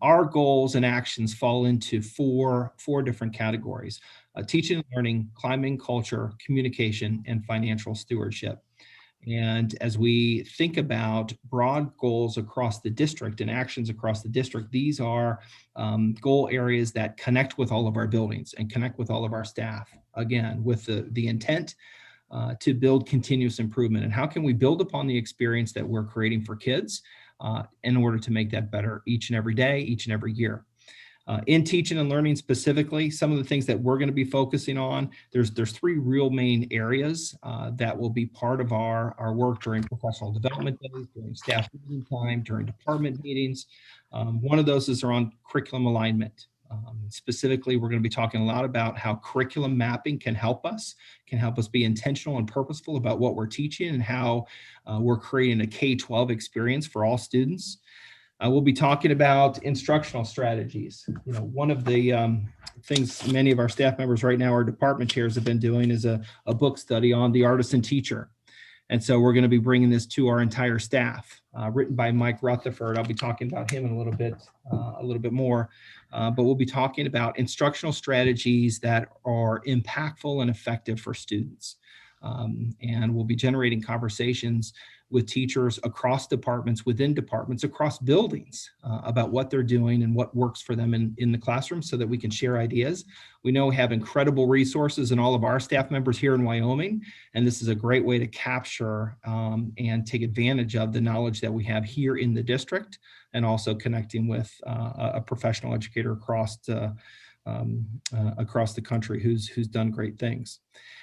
Our goals and actions fall into four different categories: teaching and learning, climbing culture, communication, and financial stewardship. And as we think about broad goals across the district and actions across the district, these are goal areas that connect with all of our buildings and connect with all of our staff, again, with the intent to build continuous improvement. And how can we build upon the experience that we're creating for kids in order to make that better each and every day, each and every year? In teaching and learning specifically, some of the things that we're going to be focusing on, there's three real main areas that will be part of our work during professional development days, during staff meeting time, during department meetings. One of those is around curriculum alignment. Specifically, we're going to be talking a lot about how curriculum mapping can help us be intentional and purposeful about what we're teaching and how we're creating a K-12 experience for all students. We'll be talking about instructional strategies. You know, one of the things many of our staff members right now, our department chairs, have been doing is a book study on the artisan teacher. And so we're going to be bringing this to our entire staff, written by Mike Rutherford. I'll be talking about him in a little bit more, but we'll be talking about instructional strategies that are impactful and effective for students. And we'll be generating conversations with teachers across departments, within departments, across buildings about what they're doing and what works for them in the classroom so that we can share ideas. We know we have incredible resources in all of our staff members here in Wyoming, and this is a great way to capture and take advantage of the knowledge that we have here in the district, and also connecting with a professional educator across the country who's done great things.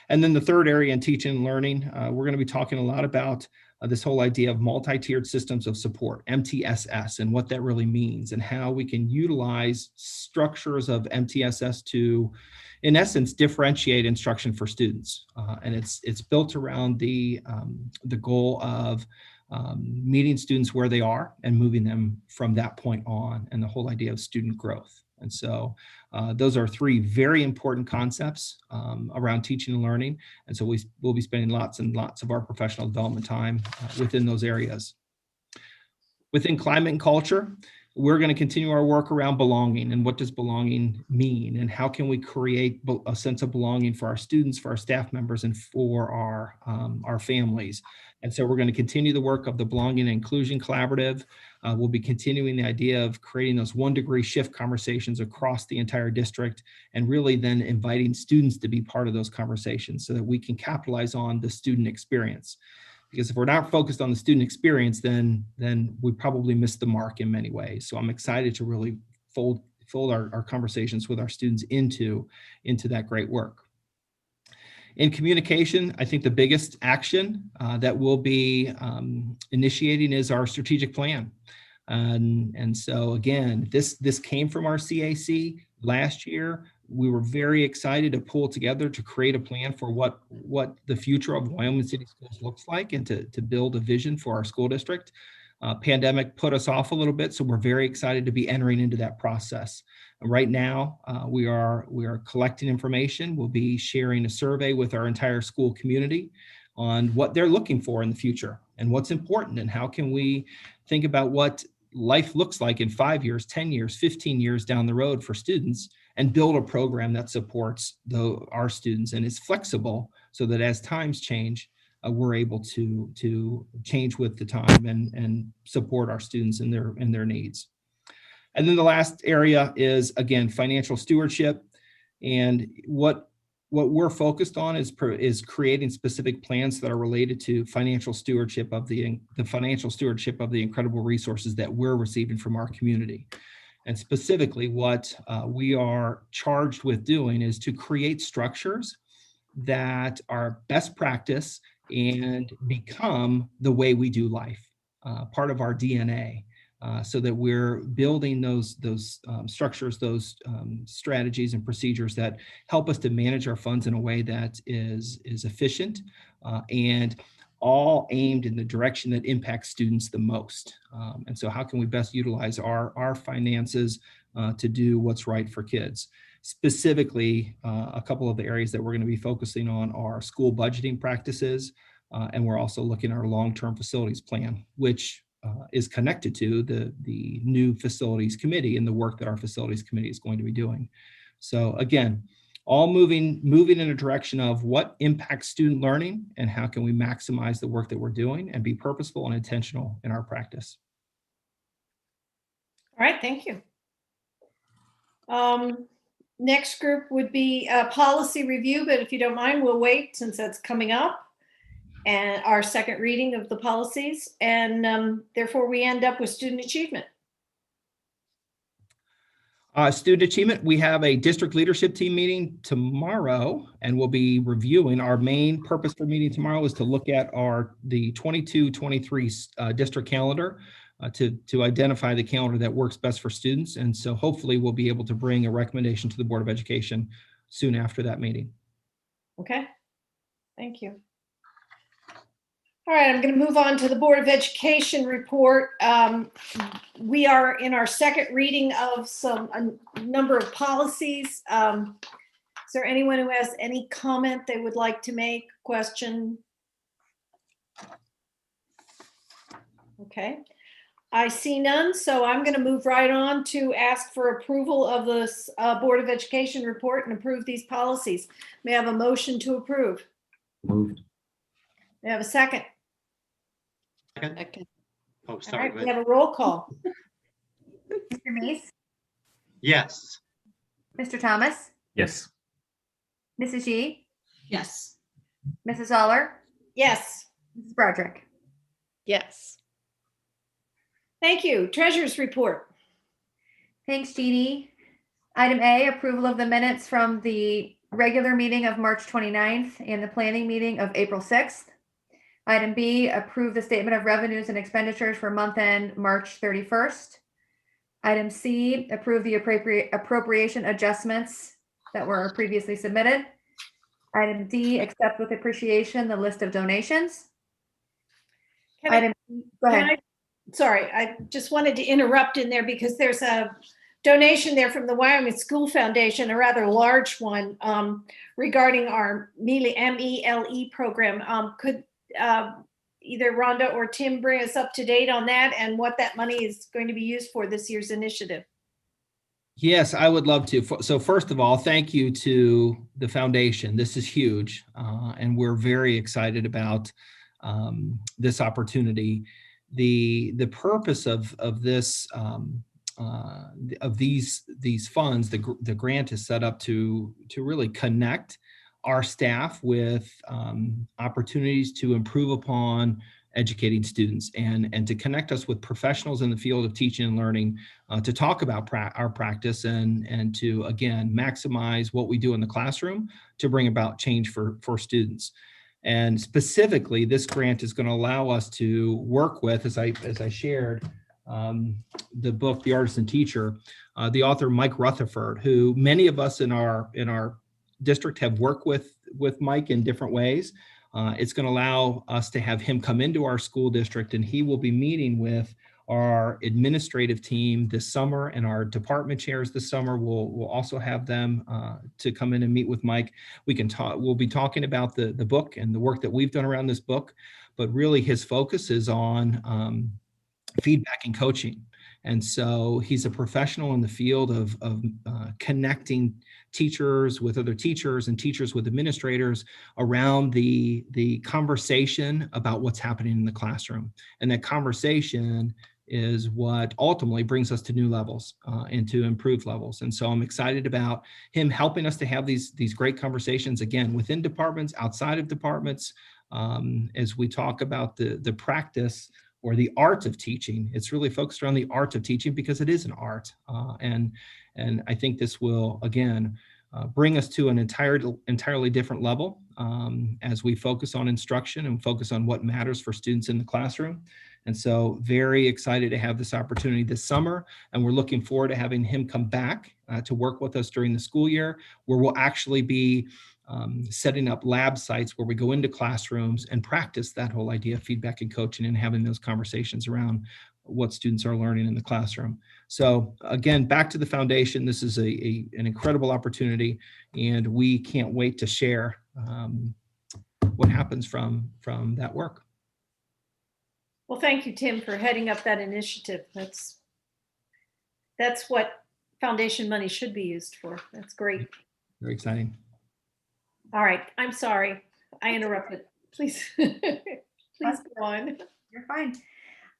And then the third area in teaching and learning, we're going to be talking a lot about this whole idea of multi-tiered systems of support, MTSS, and what that really means, and how we can utilize structures of MTSS to, in essence, differentiate instruction for students. And it's built around the goal of meeting students where they are and moving them from that point on, and the whole idea of student growth. And so those are three very important concepts around teaching and learning. And so we'll be spending lots and lots of our professional development time within those areas. Within climate and culture, we're going to continue our work around belonging, and what does belonging mean, and how can we create a sense of belonging for our students, for our staff members, and for our families. And so we're going to continue the work of the Belonging and Inclusion Collaborative. We'll be continuing the idea of creating those 1 degree shift conversations across the entire district, and really then inviting students to be part of those conversations so that we can capitalize on the student experience. Because if we're not focused on the student experience, then we probably miss the mark in many ways. So I'm excited to really fold our conversations with our students into that great work. In communication, I think the biggest action that we'll be initiating is our strategic plan. And so again, this came from our CAC last year. We were very excited to pull together to create a plan for what the future of Wyoming City Schools looks like, and to build a vision for our school district. Pandemic put us off a little bit, so we're very excited to be entering into that process. Right now, we are collecting information. We'll be sharing a survey with our entire school community on what they're looking for in the future and what's important, and how can we think about what life looks like in 5 years, 10 years, 15 years down the road for students, and build a program that supports our students and is flexible, so that as times change, we're able to change with the time and support our students in their needs. And then the last area is, again, financial stewardship. And what we're focused on is creating specific plans that are related to financial stewardship of the financial stewardship of the incredible resources that we're receiving from our community. And specifically, what we are charged with doing is to create structures that are best practice and become the way we do life, part of our DNA, so that we're building those structures, those strategies and procedures that help us to manage our funds in a way that is efficient and all aimed in the direction that impacts students the most. And so how can we best utilize our finances to do what's right for kids? Specifically, a couple of the areas that we're going to be focusing on are school budgeting practices, and we're also looking at our long-term facilities plan, which is connected to the new facilities committee and the work that our facilities committee is going to be doing. So again, all moving in a direction of what impacts student learning and how can we maximize the work that we're doing and be purposeful and intentional in our practice. All right, thank you. Next group would be policy review, but if you don't mind, we'll wait since that's coming up, and our second reading of the policies, and therefore we end up with student achievement. Student achievement, we have a district leadership team meeting tomorrow, and we'll be reviewing. Our main purpose for meeting tomorrow is to look at the 22-23 district calendar to identify the calendar that works best for students. And so hopefully we'll be able to bring a recommendation to the Board of Education soon after that meeting. Okay, thank you. All right, I'm going to move on to the Board of Education report. We are in our second reading of a number of policies. Is there anyone who has any comment they would like to make, question? Okay, I see none, so I'm going to move right on to ask for approval of this Board of Education report and approve these policies. May I have a motion to approve? Moved. May I have a second? Second. Oh, All sorry. right, we have a roll call. Mr. Meese, Yes. Mr. Thomas, Yes. Mrs. G, Yes. Mrs. Aller, Yes, Mrs. Broderick. Yes. thank you. Treasurer's report. Thanks, Jeannie. Item A, approval of the minutes from the regular meeting of March 29th and the planning meeting of April 6th. Item B, approve the statement of revenues and expenditures for month end March 31st. Item C, approve the appropriation adjustments that were previously submitted. Item D, accept with appreciation the list of donations. Can Item, go ahead. Sorry, I just wanted to interrupt in there because there's a donation there from the Wyoming School Foundation, a rather large one, regarding our MELE program. Could either Rhonda or Tim bring us up to date on that and what that money is going to be used for this year's initiative? Yes, I would love to. So first of all, thank you to the foundation. This is huge, and we're very excited about this opportunity. The purpose of this of these funds, the grant is set up to really connect our staff with opportunities to improve upon educating students and to connect us with professionals in the field of teaching and learning to talk about our practice and to, again, maximize what we do in the classroom to bring about change for students. And specifically, this grant is going to allow us to work with, as I shared, the book, The Artisan Teacher, the author Mike Rutherford, who many of us in our district have worked with Mike in different ways. It's going to allow us to have him come into our school district, and he will be meeting with our administrative team this summer and our department chairs this summer. We'll also have them to come in and meet with Mike. We'll be talking about the book and the work that we've done around this book, but really his focus is on feedback and coaching. And so he's a professional in the field of connecting teachers with other teachers and teachers with administrators around the conversation about what's happening in the classroom. And that conversation is what ultimately brings us to new levels and to improved levels. And so I'm excited about him helping us to have these great conversations, again, within departments, outside of departments, as we talk about the practice or the art of teaching. It's really focused around the art of teaching because it is an art. And I think this will, again, bring us to an entirely different level as we focus on instruction and focus on what matters for students in the classroom. And so very excited to have this opportunity this summer. And we're looking forward to having him come back to work with us during the school year, where we'll actually be setting up lab sites where we go into classrooms and practice that whole idea of feedback and coaching and having those conversations around what students are learning in the classroom. So again, back to the foundation, this is an incredible opportunity, and we can't wait to share what happens from that work. Well, thank you, Tim, for heading up that initiative. That's what foundation money should be used for. That's great. Very exciting. All right. I'm sorry. I interrupted. Please, please go on. You're fine.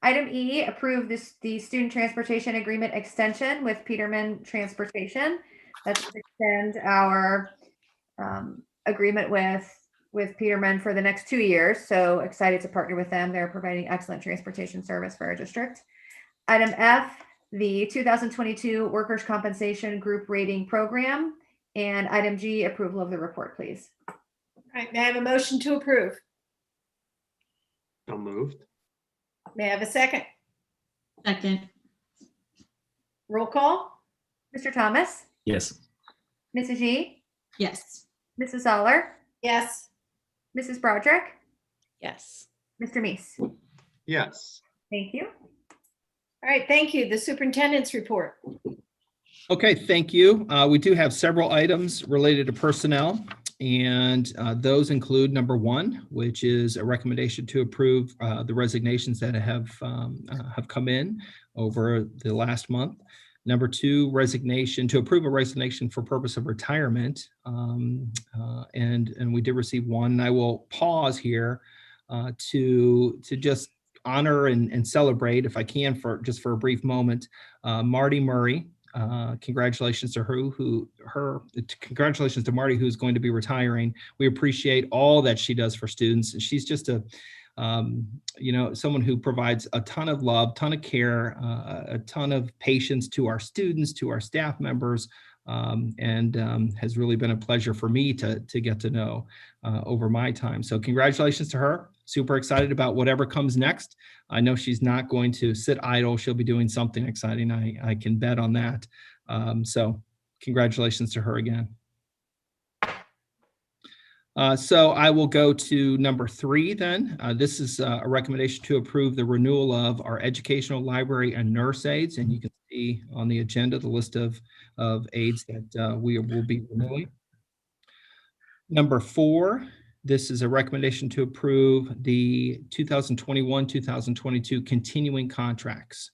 Item E, approve the student transportation agreement extension with Peterman Transportation. That's to extend our agreement with Peterman for the next 2 years. So excited to partner with them. They're providing excellent transportation service for our district. Item F, the 2022 Workers' Compensation Group Rating Program. And item G, approval of the report, please. All right. May I have a motion to approve? So moved. May I have a second? Second. Roll call? Mr. Thomas? Yes. Mrs. G? Yes. Mrs. Zoller? Yes. Mrs. Broderick? Yes. Mr. Meese? Yes. Thank you. All right. Thank you. The superintendent's report. Okay, thank you. We do have several items related to personnel, and those include number 1, which is a recommendation to approve the resignations that have come in over the last month. Number 2, resignation to approve a resignation for purpose of retirement, and we did receive one. And I will pause here to just honor and celebrate, if I can, for a brief moment, Marty Murray. Congratulations to congratulations to Marty, who's going to be retiring. We appreciate all that she does for students. She's just someone who provides a ton of love, ton of care, a ton of patience to our students, to our staff members, and has really been a pleasure for me to get to know over my time. So congratulations to her. Super excited about whatever comes next. I know she's not going to sit idle. She'll be doing something exciting. I can bet on that. So congratulations to her again. So I will go to number 3 then. This is a recommendation to approve the renewal of our educational library and nurse aides. And you can see on the agenda the list of aides that we will be renewing. Number 4, this is a recommendation to approve the 2021-2022 continuing contracts.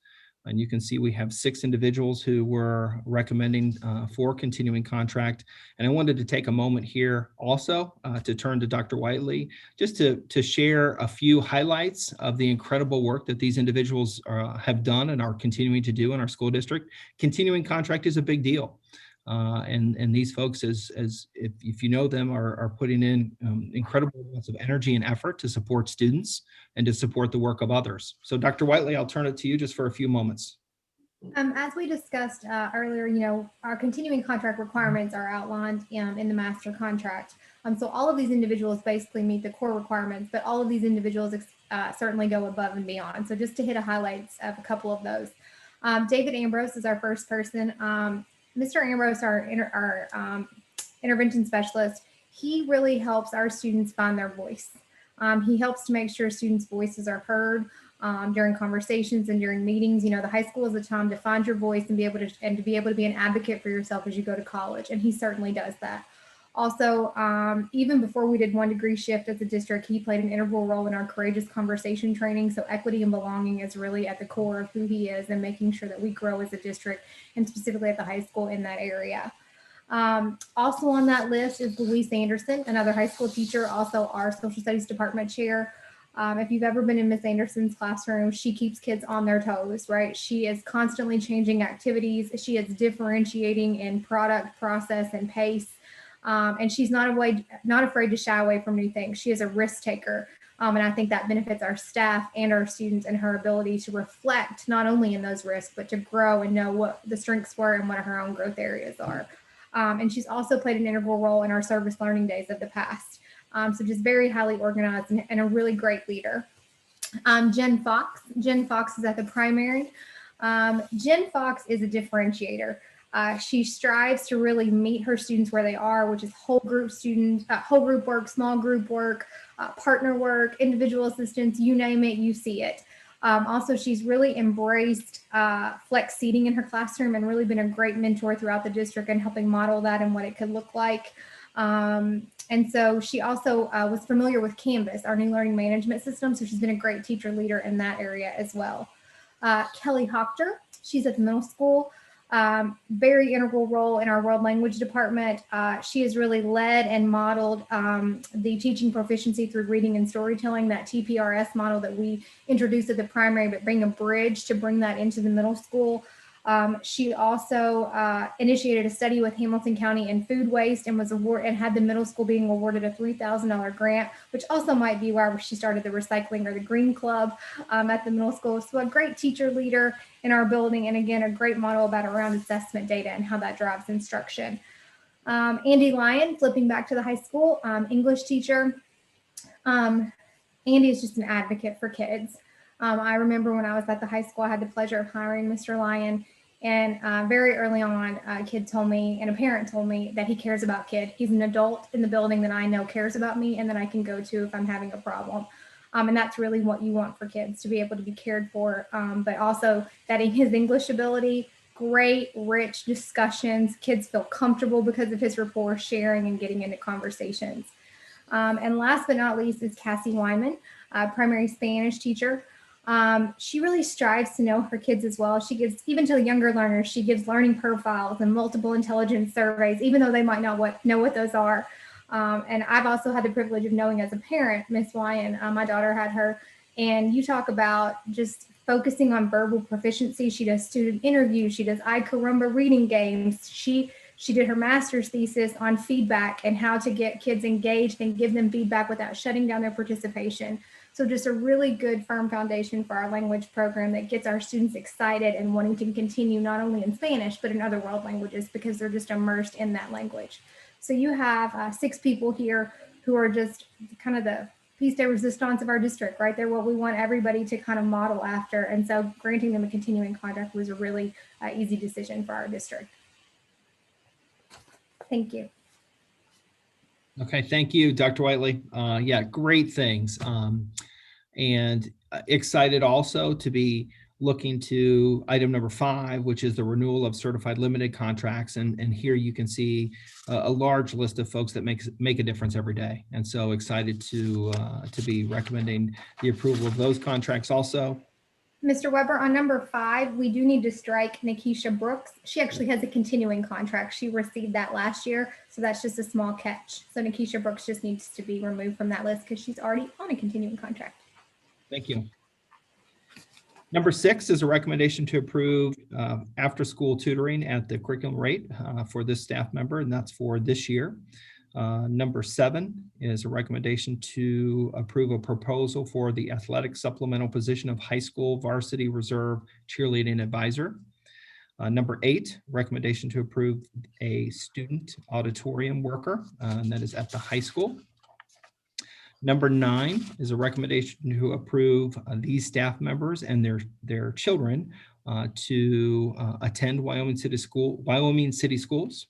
And you can see we have 6 individuals who were recommending for continuing contract. And I wanted to take a moment here also to turn to Dr. Whiteley, just to share a few highlights of the incredible work that these individuals have done and are continuing to do in our school district. Continuing contract is a big deal. And these folks, as if you know them, are putting in incredible amounts of energy and effort to support students and to support the work of others. So Dr. Whiteley, I'll turn it to you just for a few moments. As we discussed earlier, our continuing contract requirements are outlined in the master contract. So all of these individuals basically meet the core requirements, but all of these individuals certainly go above and beyond. So just to hit highlights of a couple of those. David Ambrose is our first person. Mr. Ambrose, our intervention specialist, he really helps our students find their voice. He helps to make sure students' voices are heard during conversations and during meetings. The high school is a time to find your voice and be able to be an advocate for yourself as you go to college, and he certainly does that. Also, even before we did 1 degree shift as a district, he played an integral role in our courageous conversation training. So equity and belonging is really at the core of who he is and making sure that we grow as a district and specifically at the high school in that area. Also on that list is Louise Anderson, another high school teacher, also our social studies department chair. If you've ever been in Miss Anderson's classroom, she keeps kids on their toes, right? She is constantly changing activities. She is differentiating in product, process, and pace. And she's not afraid to shy away from new things. She is a risk taker. And I think that benefits our staff and our students and her ability to reflect not only in those risks, but to grow and know what the strengths were and what her own growth areas are. And she's also played an integral role in our service learning days of the past. So just very highly organized and a really great leader. Jen Fox is at the primary. Jen Fox is a differentiator. She strives to really meet her students where they are, which is whole group work, small group work, partner work, individual assistance, you name it, you see it. Also, she's really embraced flex seating in her classroom and really been a great mentor throughout the district and helping model that and what it could look like. And so she also was familiar with Canvas, our new learning management system. So she's been a great teacher leader in that area as well. Kelly Hochter, she's at the middle school. Very integral role in our world language department. She has really led and modeled the teaching proficiency through reading and storytelling, that TPRS model that we introduced at the primary, but bring a bridge to bring that into the middle school. She also initiated a study with Hamilton County in food waste and had the middle school being awarded a $3,000 grant, which also might be why she started the recycling or the green club at the middle school. So a great teacher leader in our building, and again, a great model around assessment data and how that drives instruction. Andy Lyon, flipping back to the high school, English teacher. Andy is just an advocate for kids. I remember when I was at the high school, I had the pleasure of hiring Mr. Lyon. And very early on, a kid told me, and a parent told me, that he cares about kids. He's an adult in the building that I know cares about me and that I can go to if I'm having a problem. And that's really what you want for kids, to be able to be cared for, but also that in his English ability, great, rich discussions. Kids feel comfortable because of his rapport, sharing and getting into conversations. And last but not least is Cassie Wyman, primary Spanish teacher. She really strives to know her kids as well. She gives, even to the younger learners, she gives learning profiles and multiple intelligence surveys, even though they might not know what those are. And I've also had the privilege of knowing as a parent, Miss Lyon, my daughter had her, and you talk about just focusing on verbal proficiency. She does student interviews. She does I Carumba reading games. She did her master's thesis on feedback and how to get kids engaged and give them feedback without shutting down their participation. So just a really good firm foundation for our language program that gets our students excited and wanting to continue not only in Spanish, but in other world languages because they're just immersed in that language. So you have 6 people here who are just kind of the piece de resistance of our district, right? They're what we want everybody to kind of model after. And so granting them a continuing contract was a really easy decision for our district. Thank you. Okay, thank you, Dr. Whiteley. Yeah, great things. And excited also to be looking to item number 5, which is the renewal of certified limited contracts. And here you can see a large list of folks that make a difference every day. And so excited to be recommending the approval of those contracts also. Mr. Weber, on number 5, we do need to strike Nikisha Brooks. She actually has a continuing contract. She received that last year, so that's just a small catch. So Nikisha Brooks just needs to be removed from that list because she's already on a continuing contract. Thank you. Number 6 is a recommendation to approve after-school tutoring at the curriculum rate for this staff member, and that's for this year. Number 7 is a recommendation to approve a proposal for the athletic supplemental position of high school varsity reserve cheerleading advisor. Number 8, recommendation to approve a student auditorium worker, and that is at the high school. Number 9 is a recommendation to approve these staff members and their children to attend Wyoming City Schools.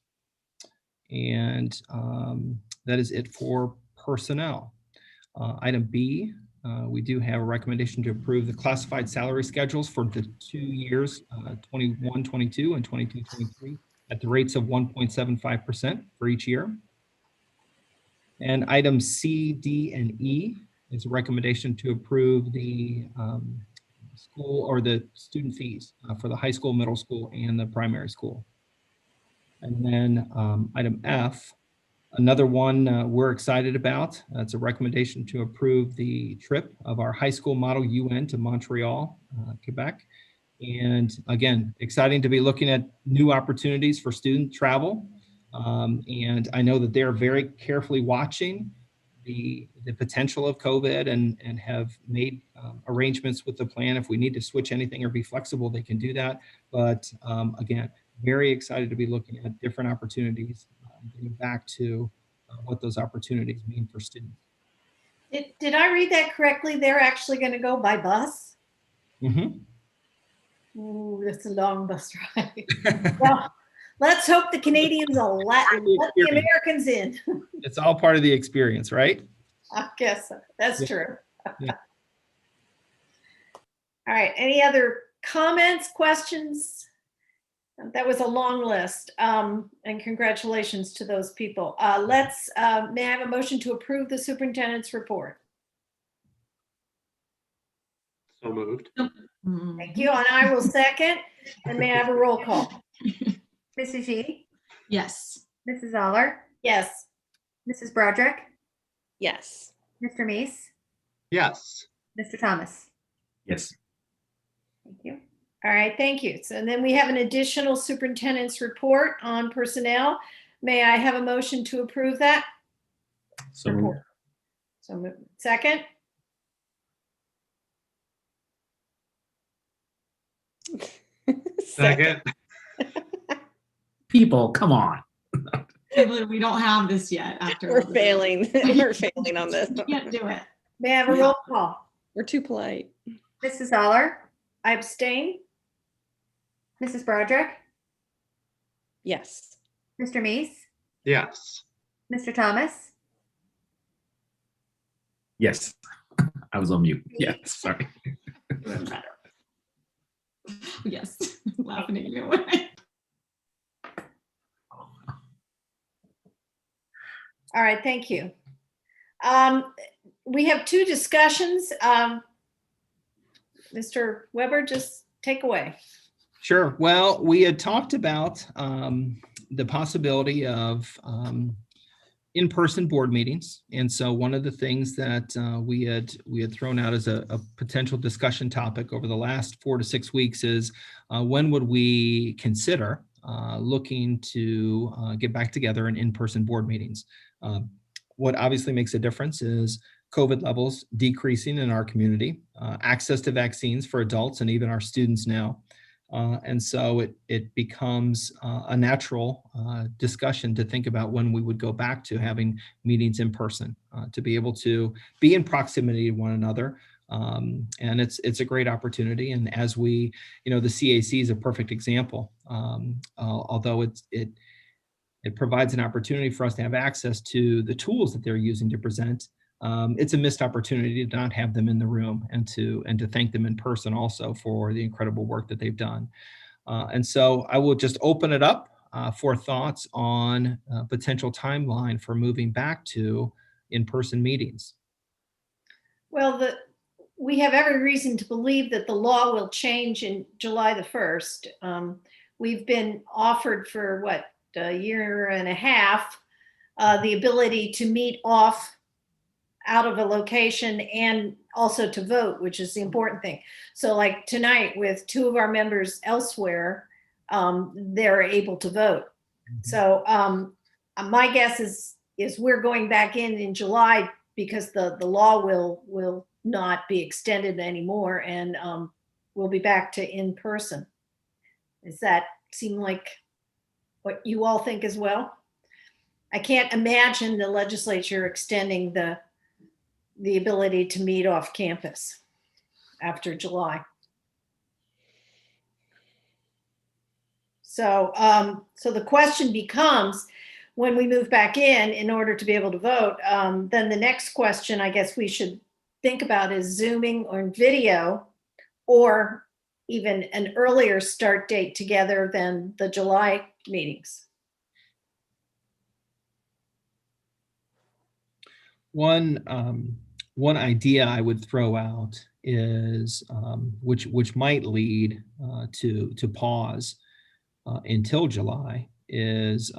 And that is it for personnel. Item B, we do have a recommendation to approve the classified salary schedules for the 2 years, 21-22 and 22-23, at the rates of 1.75% for each year. And item C, D, and E is a recommendation to approve the school or the student fees for the high school, middle school, and the primary school. And then item F, another one we're excited about. That's a recommendation to approve the trip of our high school model UN to Montreal, Quebec. And again, exciting to be looking at new opportunities for student travel. And I know that they're very carefully watching the potential of COVID and have made arrangements with the plan. If we need to switch anything or be flexible, they can do that. But again, very excited to be looking at different opportunities, getting back to what those opportunities mean for students. Did I read that correctly? They're actually going to go by bus? Mm-hmm. Ooh, that's a long bus ride. Well, let's hope the Canadians will let the Americans in. It's all part of the experience, right? I guess so. That's true. Yeah. All right. Any other comments, questions? That was a long list. And congratulations to those people. May I have a motion to approve the superintendent's report? So moved. Thank you. And I will second. And may I have a roll call? Mrs. G? Yes. Mrs. Aller? Yes. Mrs. Broderick? Yes. Mr. Meese? Yes. Mr. Thomas? Yes. Thank you. All right, thank you. So then we have an additional superintendent's report on personnel. May I have a motion to approve that? So moved. So second? Second. People, come on. We don't have this yet. After We're failing. We're failing on this. You can't do it. May I have a roll call? We're too polite. Mrs. Aller? I abstain. Mrs. Broderick? Yes. Mr. Meese? Yes. Mr. Thomas? Yes. I was on mute. Yes, sorry. Doing better. Yes. I'm laughing at you. All right, thank you. We have 2 discussions. Mr. Weber, just take away. Sure. Well, we had talked about the possibility of in-person board meetings. And so one of the things that we had thrown out as a potential discussion topic over the last 4 to 6 weeks is when would we consider looking to get back together in-person board meetings. What obviously makes a difference is COVID levels decreasing in our community, access to vaccines for adults and even our students now. And so it becomes a natural discussion to think about when we would go back to having meetings in person, to be able to be in proximity to one another. And it's a great opportunity. And as we, the CAC is a perfect example. Although it provides an opportunity for us to have access to the tools that they're using to present. It's a missed opportunity to not have them in the room and to thank them in person also for the incredible work that they've done. And so I will just open it up for thoughts on potential timeline for moving back to in-person meetings. Well, we have every reason to believe that the law will change in July the 1st. We've been offered for a year and a half, the ability to meet out of a location and also to vote, which is the important thing. So like tonight with 2 of our members elsewhere, they're able to vote. So my guess is we're going back in July because the law will not be extended anymore, and we'll be back to in person. Does that seem like what you all think as well? I can't imagine the legislature extending the ability to meet off campus after July. So the question becomes, when we move back in order to be able to vote, then the next question I guess we should think about is Zooming or video, or even an earlier start date together than the July meetings. One idea I would throw out is, which might lead to pause until July, is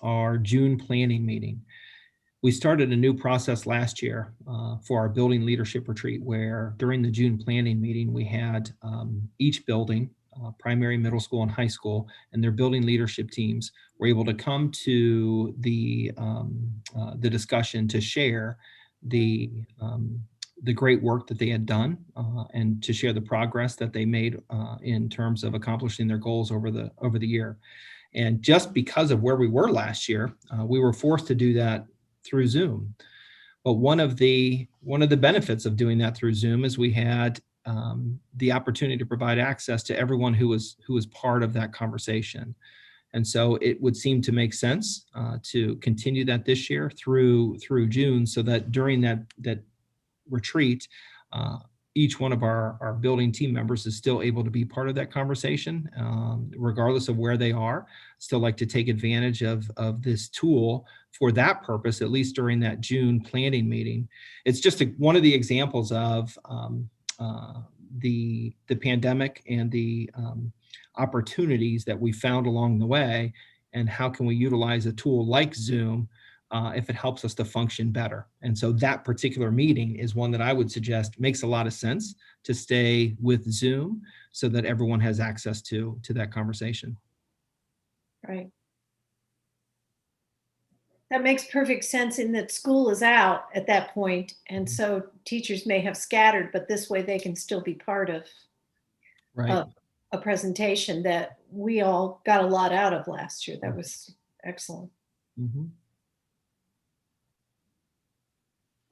our June planning meeting. We started a new process last year for our building leadership retreat, where during the June planning meeting, we had each building, primary, middle school, and high school, and their building leadership teams were able to come to the discussion to share the great work that they had done and to share the progress that they made in terms of accomplishing their goals over the year. And just because of where we were last year, we were forced to do that through Zoom. But one of the benefits of doing that through Zoom is we had the opportunity to provide access to everyone who was part of that conversation. And so it would seem to make sense to continue that this year through June, so that during that retreat, each one of our building team members is still able to be part of that conversation, regardless of where they are. Still like to take advantage of this tool for that purpose, at least during that June planning meeting. It's just one of the examples of the pandemic and the opportunities that we found along the way, and how can we utilize a tool like Zoom if it helps us to function better. And so that particular meeting is one that I would suggest makes a lot of sense to stay with Zoom, so that everyone has access to that conversation. Right. That makes perfect sense, in that school is out at that point, and so teachers may have scattered, but this way they can still be part of a presentation that we all got a lot out of last year. That was excellent. Mm-hmm.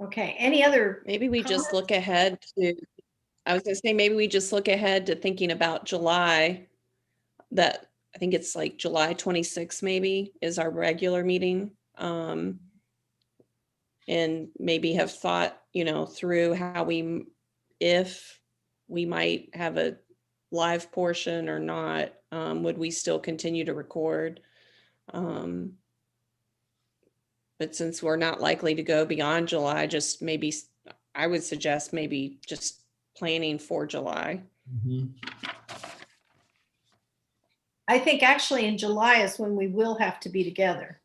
Okay, any other? Maybe we just look ahead to, I was gonna say, maybe we just look ahead to thinking about July, that I think it's like July 26th maybe is our regular meeting. And maybe have thought, through how if we might have a live portion or not, would we still continue to record? But since we're not likely to go beyond July, just maybe, I would suggest maybe just planning for July. Mm-hmm. I think actually in July is when we will have to be together.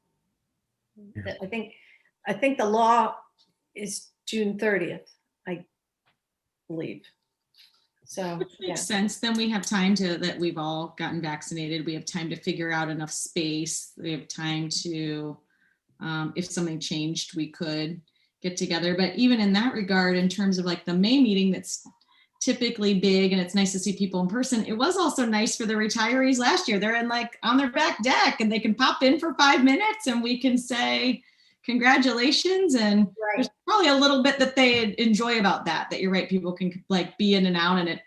Yeah. I think the law is June 30th, I believe. So which makes sense. Then we have time that we've all gotten vaccinated. We have time to figure out enough space. We have time to, if something changed, we could. get together. But even in that regard, in terms of like the May meeting, that's typically big and it's nice to see people in person. It was also nice for the retirees last year. They're in like on their back deck and they can pop in for 5 minutes and we can say congratulations. And there's probably a little bit that they enjoy about that you're right. People can like be in and out and it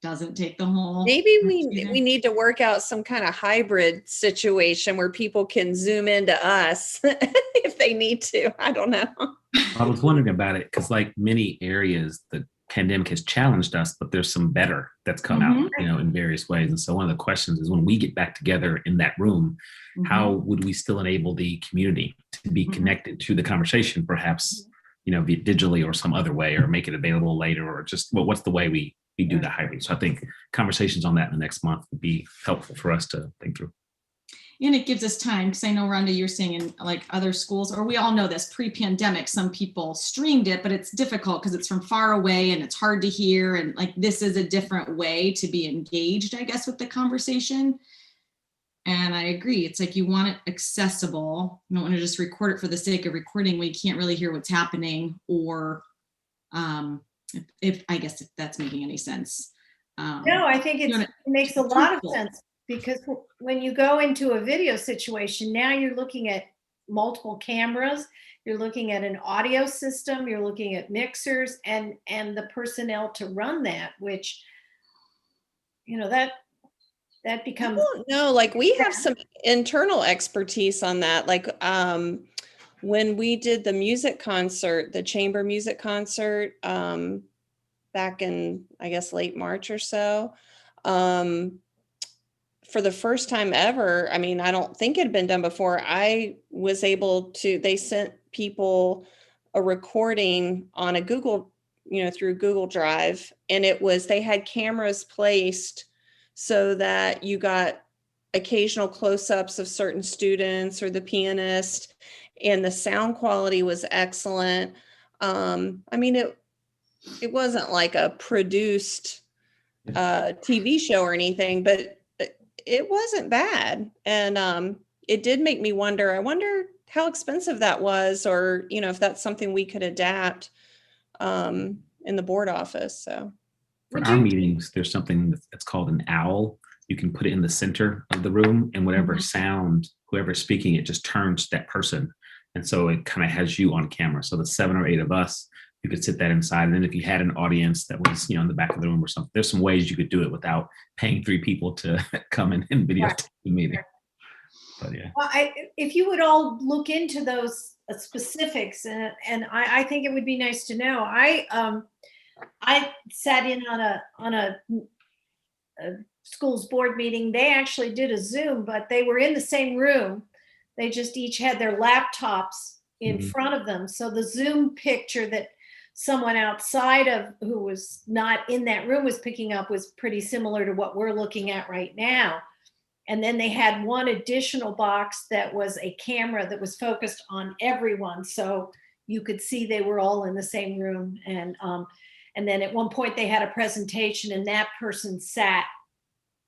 doesn't take the whole. Maybe we need to work out some kind of hybrid situation where people can zoom into us if they need to. I don't know. I was wondering about it because like many areas, the pandemic has challenged us, but there's some better that's come out, in various ways. And so one of the questions is when we get back together in that room, how would we still enable the community to be connected to the conversation, perhaps, via digitally or some other way, or make it available later, or just what's the way we do the hybrid. So I think conversations on that in the next month would be helpful for us to think through. And it gives us time, because I know, Rhonda, you're saying in like other schools, or we all know this, pre-pandemic, some people streamed it, but it's difficult because it's from far away and it's hard to hear. And like, this is a different way to be engaged, I guess, with the conversation. And I agree. It's like you want it accessible. You don't want to just record it for the sake of recording when you can't really hear what's happening, or if that's making any sense. No, I think it makes a lot of sense. Because when you go into a video situation, now you're looking at multiple cameras, you're looking at an audio system, you're looking at mixers and the personnel to run that, which, that becomes. I don't know, like we have some internal expertise on that. Like when we did the music concert, the chamber music concert, back in, I guess, late March or so, for the first time ever, I mean, I don't think it had been done before. I was able to, they sent people a recording on a Google, through Google Drive. And they had cameras placed so that you got occasional close-ups of certain students or the pianist, and the sound quality was excellent. I mean, it wasn't like a produced TV show or anything, but it wasn't bad. And it did make me wonder, I wonder how expensive that was, or, if that's something we could adapt in the board office. So for our meetings, there's something that's called an owl. You can put it in the center of the room, and whatever sound, whoever's speaking, it just turns that person. And so it kind of has you on camera. So the 7 or 8 of us, you could sit that inside. And then if you had an audience that was, in the back of the room or something, there's some ways you could do it without paying 3 people to come in and videotape the meeting. But yeah. Well, if you would all look into those specifics, and I think it would be nice to know. I sat in on a school's board meeting. They actually did a Zoom, but they were in the same room. They just each had their laptops in front of them. So the Zoom picture that someone outside of who was not in that room was picking up was pretty similar to what we're looking at right now. And then they had one additional box that was a camera that was focused on everyone. So you could see they were all in the same room. And then at one point they had a presentation and that person sat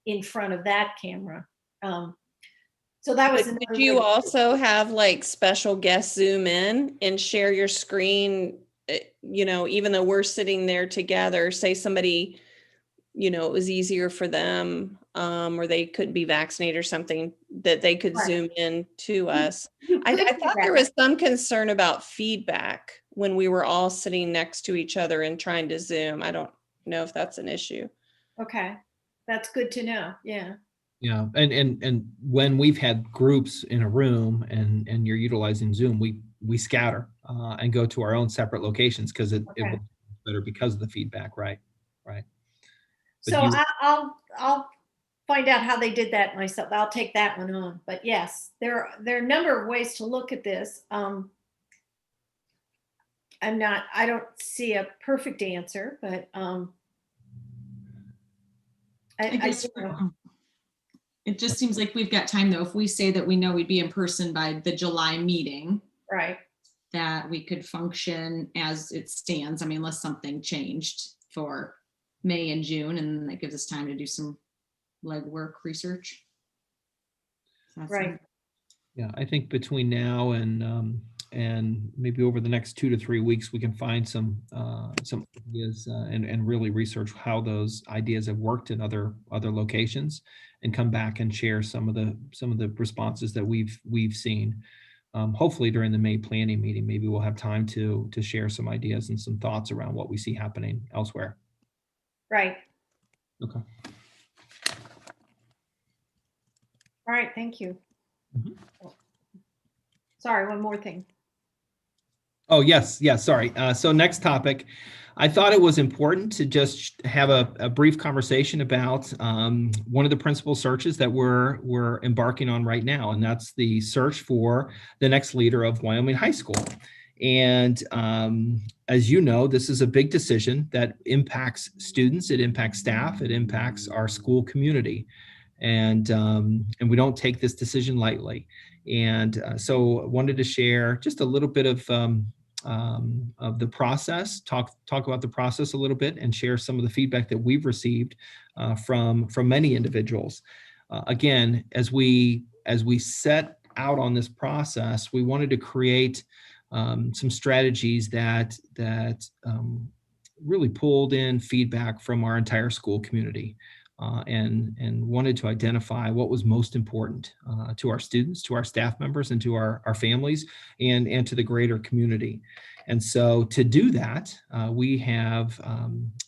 in front of that camera. So that was. Did you also have like special guests zoom in and share your screen, even though we're sitting there together, say somebody, it was easier for them, or they couldn't be vaccinated or something, that they could zoom in to us. I thought there was some concern about feedback when we were all sitting next to each other and trying to Zoom. I don't know if that's an issue. Okay. That's good to know. Yeah. Yeah, and when we've had groups in a room and you're utilizing Zoom, we scatter and go to our own separate locations because it will be better because of the feedback, right? But so I'll find out how they did that myself. I'll take that one on. But yes, there are a number of ways to look at this. I don't see a perfect answer, but it just seems like we've got time, though. If we say that we know we'd be in person by the July meeting, right, that we could function as it stands. I mean, unless something changed for May and June, and that gives us time to do some legwork research. Right. Yeah, I think between now and and maybe over the next 2 to 3 weeks, we can find some ideas and really research how those ideas have worked in other locations, and come back and share some of the responses that we've seen. Hopefully during the May planning meeting, maybe we'll have time to share some ideas and some thoughts around what we see happening elsewhere. Right. Okay. All right, thank you. Mhm. Sorry, one more thing. Oh, yes. Sorry. So next topic, I thought it was important to just have a brief conversation about one of the principal searches that we're embarking on right now, and that's the search for the next leader of Wyoming High School. And as you know, this is a big decision that impacts students, it impacts staff, it impacts our school community. And we don't take this decision lightly. And so wanted to share just a little bit of the process, talk about the process a little bit, and share some of the feedback that we've received from many individuals. Again, as we set out on this process, we wanted to create some strategies that really pulled in feedback from our entire school community. And wanted to identify what was most important to our students, to our staff members, and to our families, and to the greater community. And so to do that, we have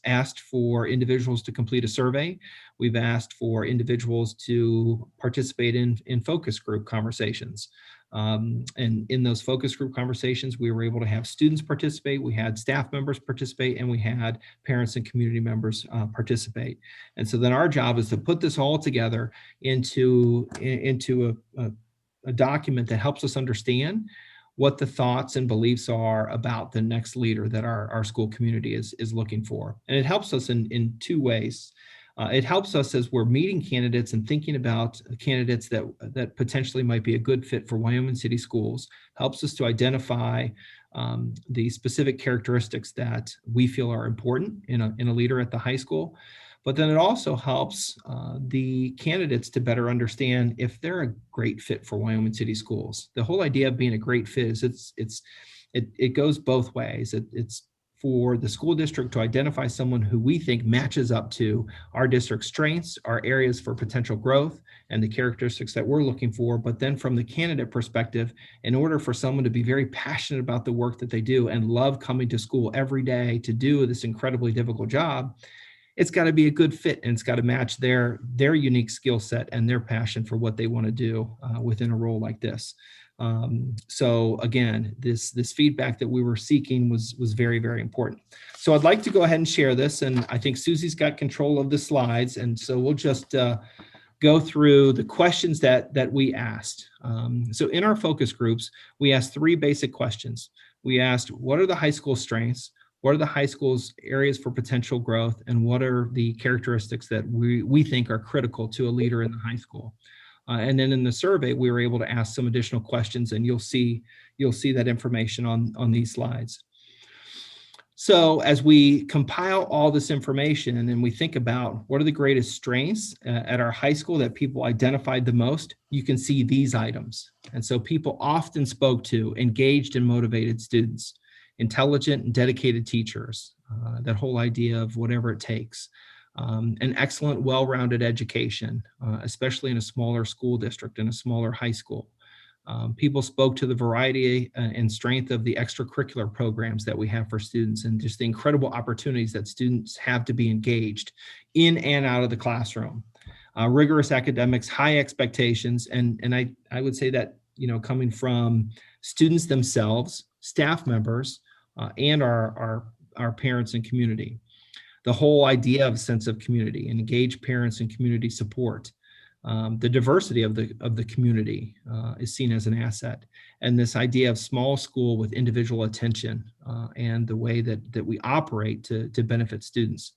asked for individuals to complete a survey. We've asked for individuals to participate in focus group conversations. And in those focus group conversations, we were able to have students participate, we had staff members participate, and we had parents and community members participate. And so then our job is to put this all together into a document that helps us understand what the thoughts and beliefs are about the next leader that our school community is looking for. And it helps us in two ways. It helps us as we're meeting candidates and thinking about candidates that potentially might be a good fit for Wyoming City Schools, helps us to identify the specific characteristics that we feel are important in a leader at the high school. But then it also helps the candidates to better understand if they're a great fit for Wyoming City Schools. The whole idea of being a great fit is it goes both ways. It's for the school district to identify someone who we think matches up to our district's strengths, our areas for potential growth, and the characteristics that we're looking for. But then from the candidate perspective, in order for someone to be very passionate about the work that they do and love coming to school every day to do this incredibly difficult job, it's got to be a good fit, and it's got to match their unique skill set and their passion for what they want to do within a role like this. So again, this feedback that we were seeking was very, very important. So I'd like to go ahead and share this, and I think Susie's got control of the slides, and so we'll just go through the questions that we asked. So in our focus groups, we asked 3 basic questions. We asked, what are the high school strengths? What are the high school's areas for potential growth? And what are the characteristics that we think are critical to a leader in the high school? And then in the survey, we were able to ask some additional questions, and you'll see that information on these slides. So as we compile all this information and we think about what are the greatest strengths at our high school that people identified the most, you can see these items. And so people often spoke to engaged and motivated students, intelligent and dedicated teachers, that whole idea of whatever it takes. An excellent, well-rounded education, especially in a smaller school district, in a smaller high school. People spoke to the variety and strength of the extracurricular programs that we have for students, and just the incredible opportunities that students have to be engaged in and out of the classroom. Rigorous academics, high expectations, and I would say that, coming from students themselves, staff members, and our parents and community. The whole idea of a sense of community and engaged parents and community support. The diversity of the community is seen as an asset. And this idea of small school with individual attention and the way that we operate to benefit students,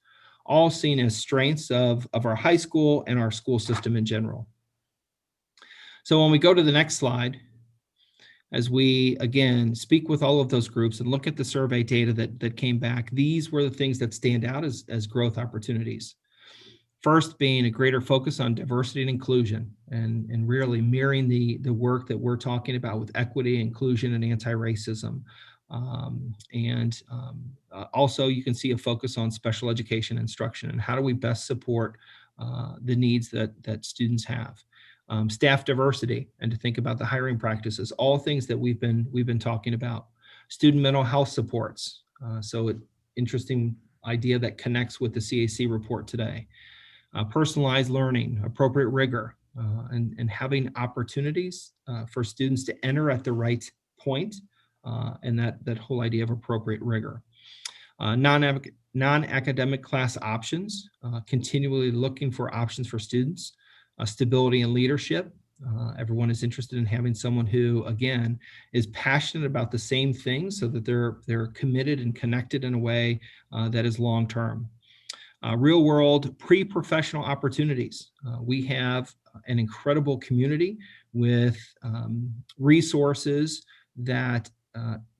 all seen as strengths of our high school and our school system in general. So when we go to the next slide, as we, again, speak with all of those groups and look at the survey data that came back, these were the things that stand out as growth opportunities. First being a greater focus on diversity and inclusion, and really mirroring the work that we're talking about with equity, inclusion, and anti-racism. Also, you can see a focus on special education instruction and how do we best support the needs that students have. Staff diversity, and to think about the hiring practices, all things that we've been talking about. Student mental health supports. So an interesting idea that connects with the CAC report today. Personalized learning, appropriate rigor, and having opportunities for students to enter at the right point, and that whole idea of appropriate rigor. Non-academic class options, continually looking for options for students. Stability and leadership. Everyone is interested in having someone who, again, is passionate about the same things so that they're committed and connected in a way that is long-term. Real world pre-professional opportunities. We have an incredible community with resources that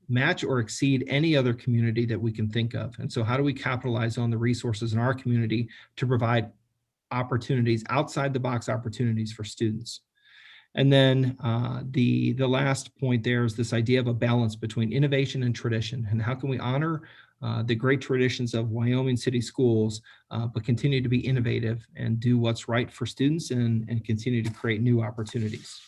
match or exceed any other community that we can think of. And so how do we capitalize on the resources in our community to provide opportunities, outside the box opportunities for students? And then the last point there is this idea of a balance between innovation and tradition, and how can we honor the great traditions of Wyoming City Schools, but continue to be innovative and do what's right for students and continue to create new opportunities.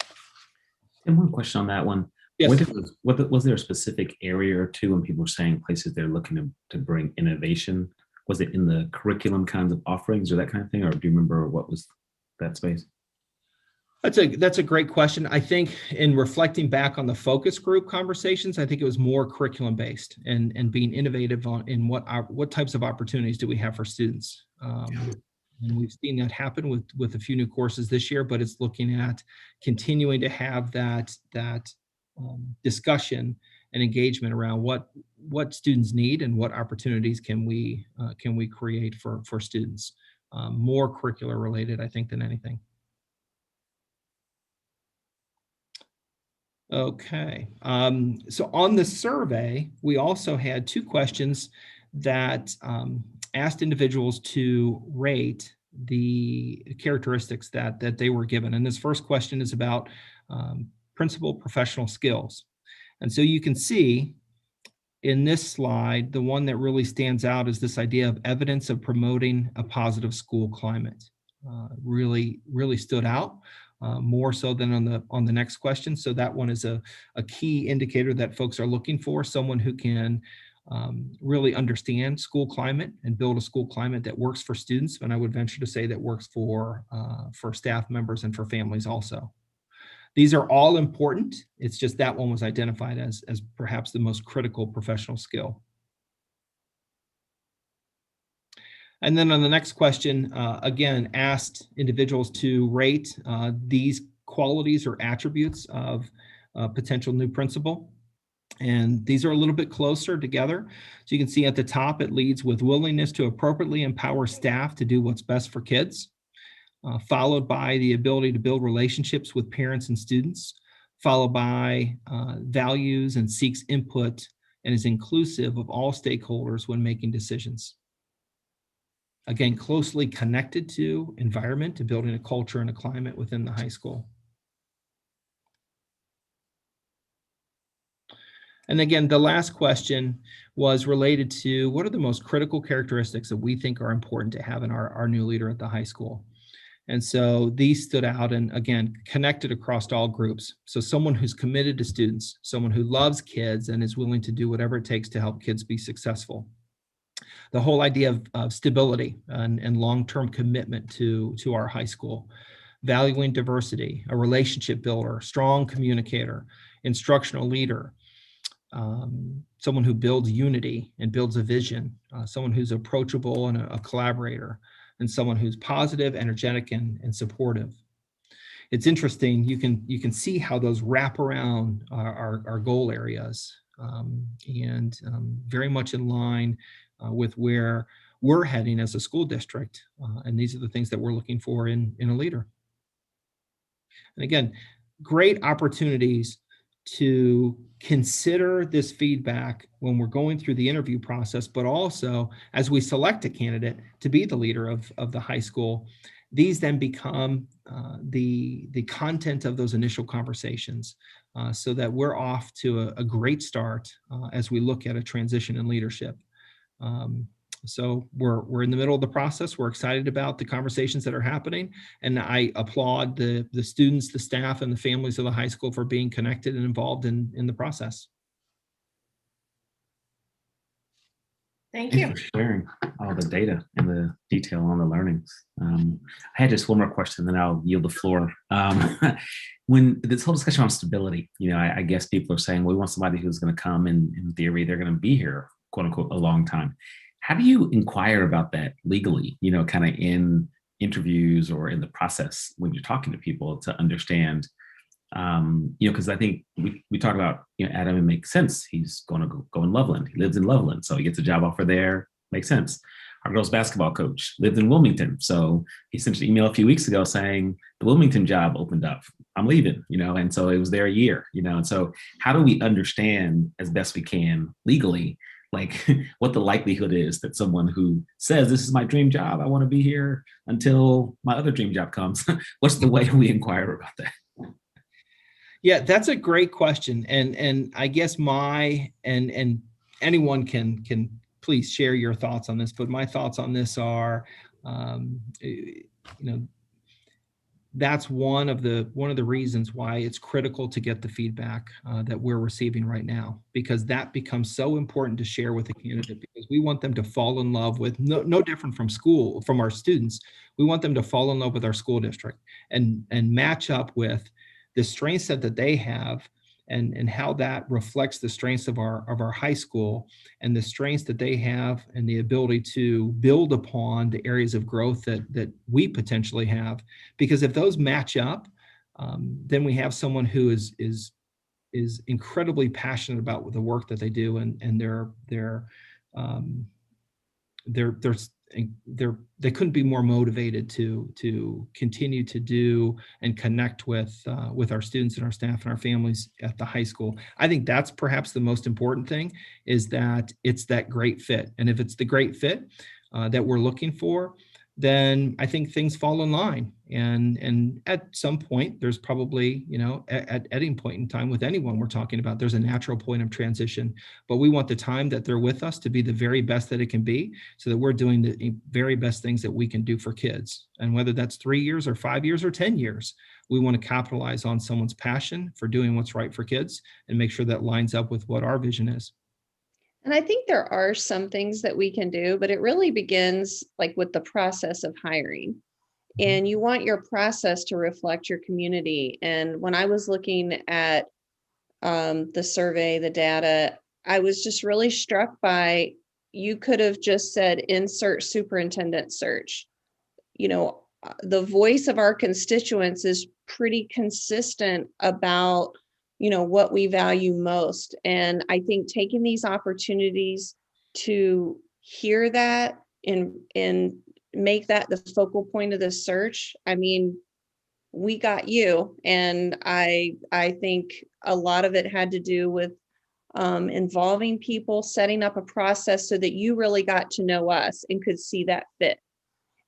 And one question on that one. Yes. Was there a specific area or two when people were saying places they're looking to bring innovation? Was it in the curriculum kinds of offerings or that kind of thing? Or do you remember what was that space? That's a great question. I think in reflecting back on the focus group conversations, I think it was more curriculum based and being innovative in what types of opportunities do we have for students. And we've seen that happen with a few new courses this year, but it's looking at continuing to have that discussion and engagement around what students need and what opportunities can we create for students. More curricular related, I think, than anything. Okay, so on the survey, we also had two questions that asked individuals to rate the characteristics that they were given. And this first question is about principal professional skills. And so you can see in this slide, the one that really stands out is this idea of evidence of promoting a positive school climate. Really stood out. More so than on the next question. So that one is a key indicator that folks are looking for, someone who can really understand school climate and build a school climate that works for students, and I would venture to say that works for staff members and for families also. These are all important. It's just that one was identified as perhaps the most critical professional skill. And then on the next question, again, asked individuals to rate these qualities or attributes of a potential new principal. And these are a little bit closer together. So you can see at the top, it leads with willingness to appropriately empower staff to do what's best for kids, followed by the ability to build relationships with parents and students, followed by values and seeks input and is inclusive of all stakeholders when making decisions. Again, closely connected to environment, to building a culture and a climate within the high school. And again, the last question was related to what are the most critical characteristics that we think are important to have in our new leader at the high school. And so these stood out and again, connected across all groups. So someone who's committed to students, someone who loves kids and is willing to do whatever it takes to help kids be successful. The whole idea of stability and long-term commitment to our high school, valuing diversity, a relationship builder, strong communicator, instructional leader, someone who builds unity and builds a vision, someone who's approachable and a collaborator, and someone who's positive, energetic, and supportive. It's interesting, you can see how those wrap around our goal areas and very much in line with where we're heading as a school district. And these are the things that we're looking for in a leader. And again, great opportunities to consider this feedback when we're going through the interview process, but also as we select a candidate to be the leader of the high school. These then become the content of those initial conversations, so that we're off to a great start as we look at a transition in leadership. So we're in the middle of the process. We're excited about the conversations that are happening, and I applaud the students, the staff, and the families of the high school for being connected and involved in the process. Thank Thanks you. for sharing all the data and the detail on the learnings. I had just one more question, then I'll yield the floor. When this whole discussion on stability, I guess people are saying, well, we want somebody who's going to come and in theory, they're going to be here, quote unquote, a long time. How do you inquire about that legally, kind of in interviews or in the process when you're talking to people to understand, because I think we talk about, Adam, it makes sense. He's going to go in Loveland. He lives in Loveland, so he gets a job offer there. Makes sense. Our girls basketball coach lived in Wilmington, so he sent an email a few weeks ago saying the Wilmington job opened up. I'm leaving, and so it was there a year, and so how do we understand as best we can legally, like what the likelihood is that someone who says, this is my dream job, I want to be here until my other dream job comes, what's the way we inquire about that? Yeah, that's a great question. And I guess and anyone can please share your thoughts on this, but my thoughts on this are, that's one of the reasons why it's critical to get the feedback that we're receiving right now, because that becomes so important to share with the candidate, because we want them to fall in love with, no different from our students. We want them to fall in love with our school district and match up with the strengths that they have, and how that reflects the strengths of our high school, and the strengths that they have, and the ability to build upon the areas of growth that we potentially have. Because if those match up, then we have someone who is incredibly passionate about the work that they do, and they couldn't be more motivated to continue to do and connect with our students and our staff and our families at the high school. I think that's perhaps the most important thing, is that it's that great fit. And if it's the great fit that we're looking for, then I think things fall in line. And at some point, there's probably, at any point in time with anyone we're talking about, there's a natural point of transition. But we want the time that they're with us to be the very best that it can be, so that we're doing the very best things that we can do for kids. And whether that's 3 years or 5 years or 10 years, we want to capitalize on someone's passion for doing what's right for kids and make sure that lines up with what our vision is. And I think there are some things that we can do, but it really begins with the process of hiring. And you want your process to reflect your community. And when I was looking at the survey, the data, I was just really struck by, you could have just said, insert superintendent search. The voice of our constituents is pretty consistent about what we value most. And I think taking these opportunities to hear that and make that the focal point of the search, we got you. And I think a lot of it had to do with involving people, setting up a process so that you really got to know us and could see that fit.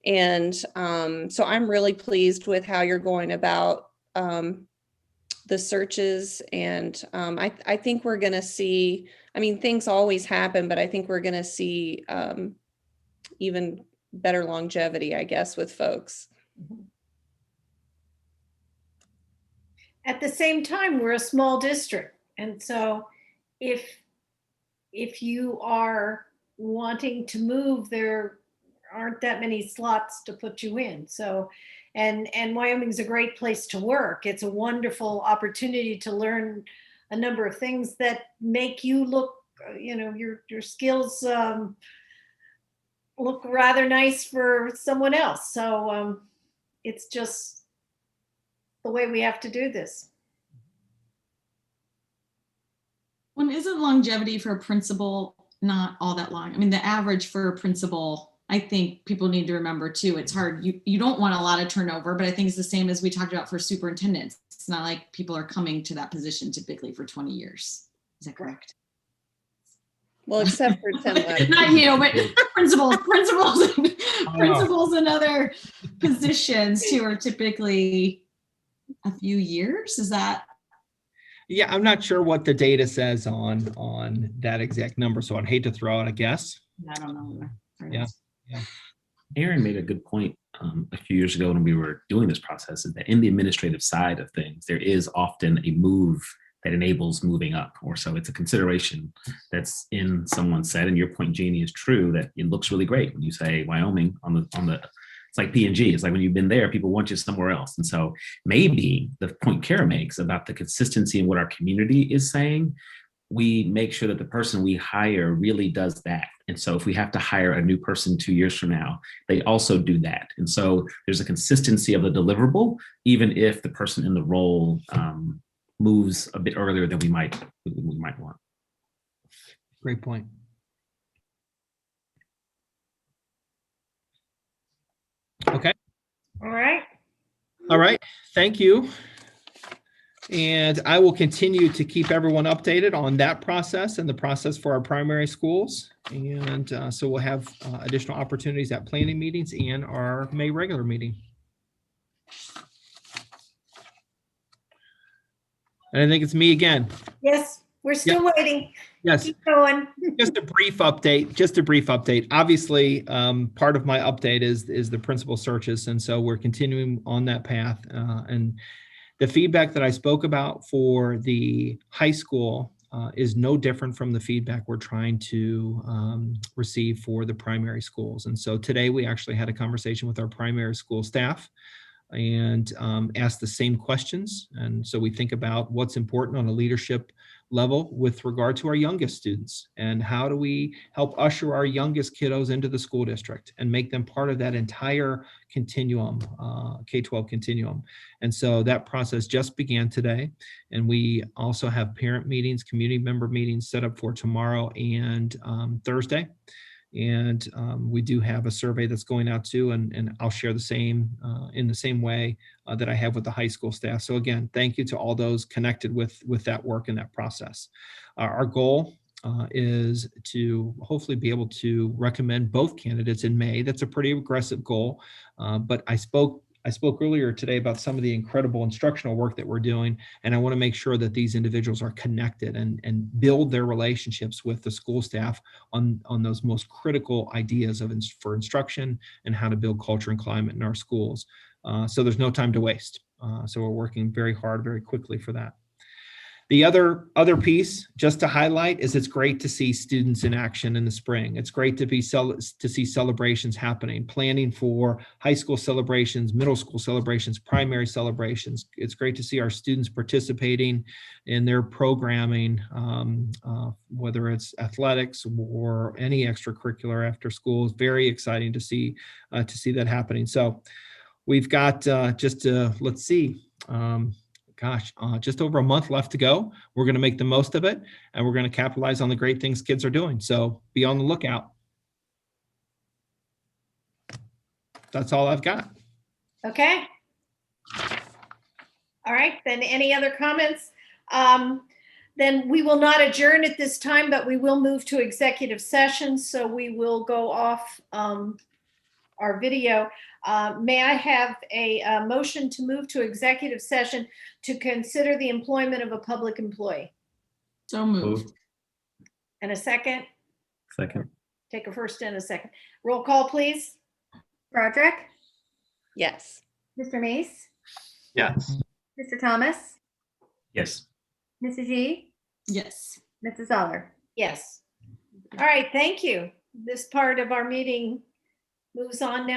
And so I'm really pleased with how you're going about the searches. And I think we're going to see, things always happen, but I think we're going to see even better longevity, I guess, with folks. At the same time, we're a small district. And so if you are wanting to move, there aren't that many slots to put you in. So, and Wyoming's a great place to work. It's a wonderful opportunity to learn a number of things that make you look, your skills look rather nice for someone else. So it's just the way we have to do this. When isn't longevity for a principal not all that long? The average for a principal, I think people need to remember too, it's hard. You don't want a lot of turnover, but I think it's the same as we talked about for superintendents. It's not like people are coming to that position typically for 20 years. Is that correct? Well, except for 10 lab. Not you, but principals and other positions too are typically a few years. Is that? Yeah, I'm not sure what the data says on that exact number, so I'd hate to throw out a guess. I don't know. Yeah. Aaron made a good point a few years ago when we were doing this process, is that in the administrative side of things, there is often a move that enables moving up, or so it's a consideration that's in someone's set. And your point, Jeannie, is true, that it looks really great when you say Wyoming on the it's like P&G. It's like when you've been there, people want you somewhere else. And so maybe the point Kara makes about the consistency in what our community is saying, we make sure that the person we hire really does that. And so if we have to hire a new person 2 years from now, they also do that. And so there's a consistency of the deliverable, even if the person in the role moves a bit earlier than we might want. Great point. Okay. All right. All right. Thank you. And I will continue to keep everyone updated on that process and the process for our primary schools. And so we'll have additional opportunities at planning meetings and our May regular meeting. And I think it's me again. Yes, we're still waiting. Yes. Keep going. Just a brief update. Obviously, part of my update is the principal searches. And so we're continuing on that path. And the feedback that I spoke about for the high school is no different from the feedback we're trying to receive for the primary schools. And so today we actually had a conversation with our primary school staff and asked the same questions. And so we think about what's important on a leadership level with regard to our youngest students, and how do we help usher our youngest kiddos into the school district and make them part of that entire continuum, K-12 continuum. And so that process just began today. And we also have parent meetings, community member meetings set up for tomorrow and Thursday. And we do have a survey that's going out too, and I'll share the same in the same way that I have with the high school staff. So again, thank you to all those connected with that work and that process. Our goal is to hopefully be able to recommend both candidates in May. That's a pretty aggressive goal, but I spoke earlier today about some of the incredible instructional work that we're doing, and I want to make sure that these individuals are connected and build their relationships with the school staff on those most critical ideas for instruction and how to build culture and climate in our schools. So there's no time to waste. So we're working very hard, very quickly for that. The other piece, just to highlight, is it's great to see students in action in the spring. It's great to see celebrations happening, planning for high school celebrations, middle school celebrations, primary celebrations. It's great to see our students participating in their programming, whether it's athletics or any extracurricular after school. It's very exciting to see that happening. So we've got just over a month left to go. We're going to make the most of it, and we're going to capitalize on the great things kids are doing. So be on the lookout. That's all I've got. Okay. All right, then any other comments? Then we will not adjourn at this time, but we will move to executive session. So we will go off our video. May I have a motion to move to executive session to consider the employment of a public employee? So moved. And a second? Second. Take a first and a second. Roll call, please. Broderick, Yes. Mr. Mace, Yes. Mr. Thomas, Yes. Mrs. G, Yes. Mrs. Zoller. Yes. All right, thank you. This part of our meeting moves on now.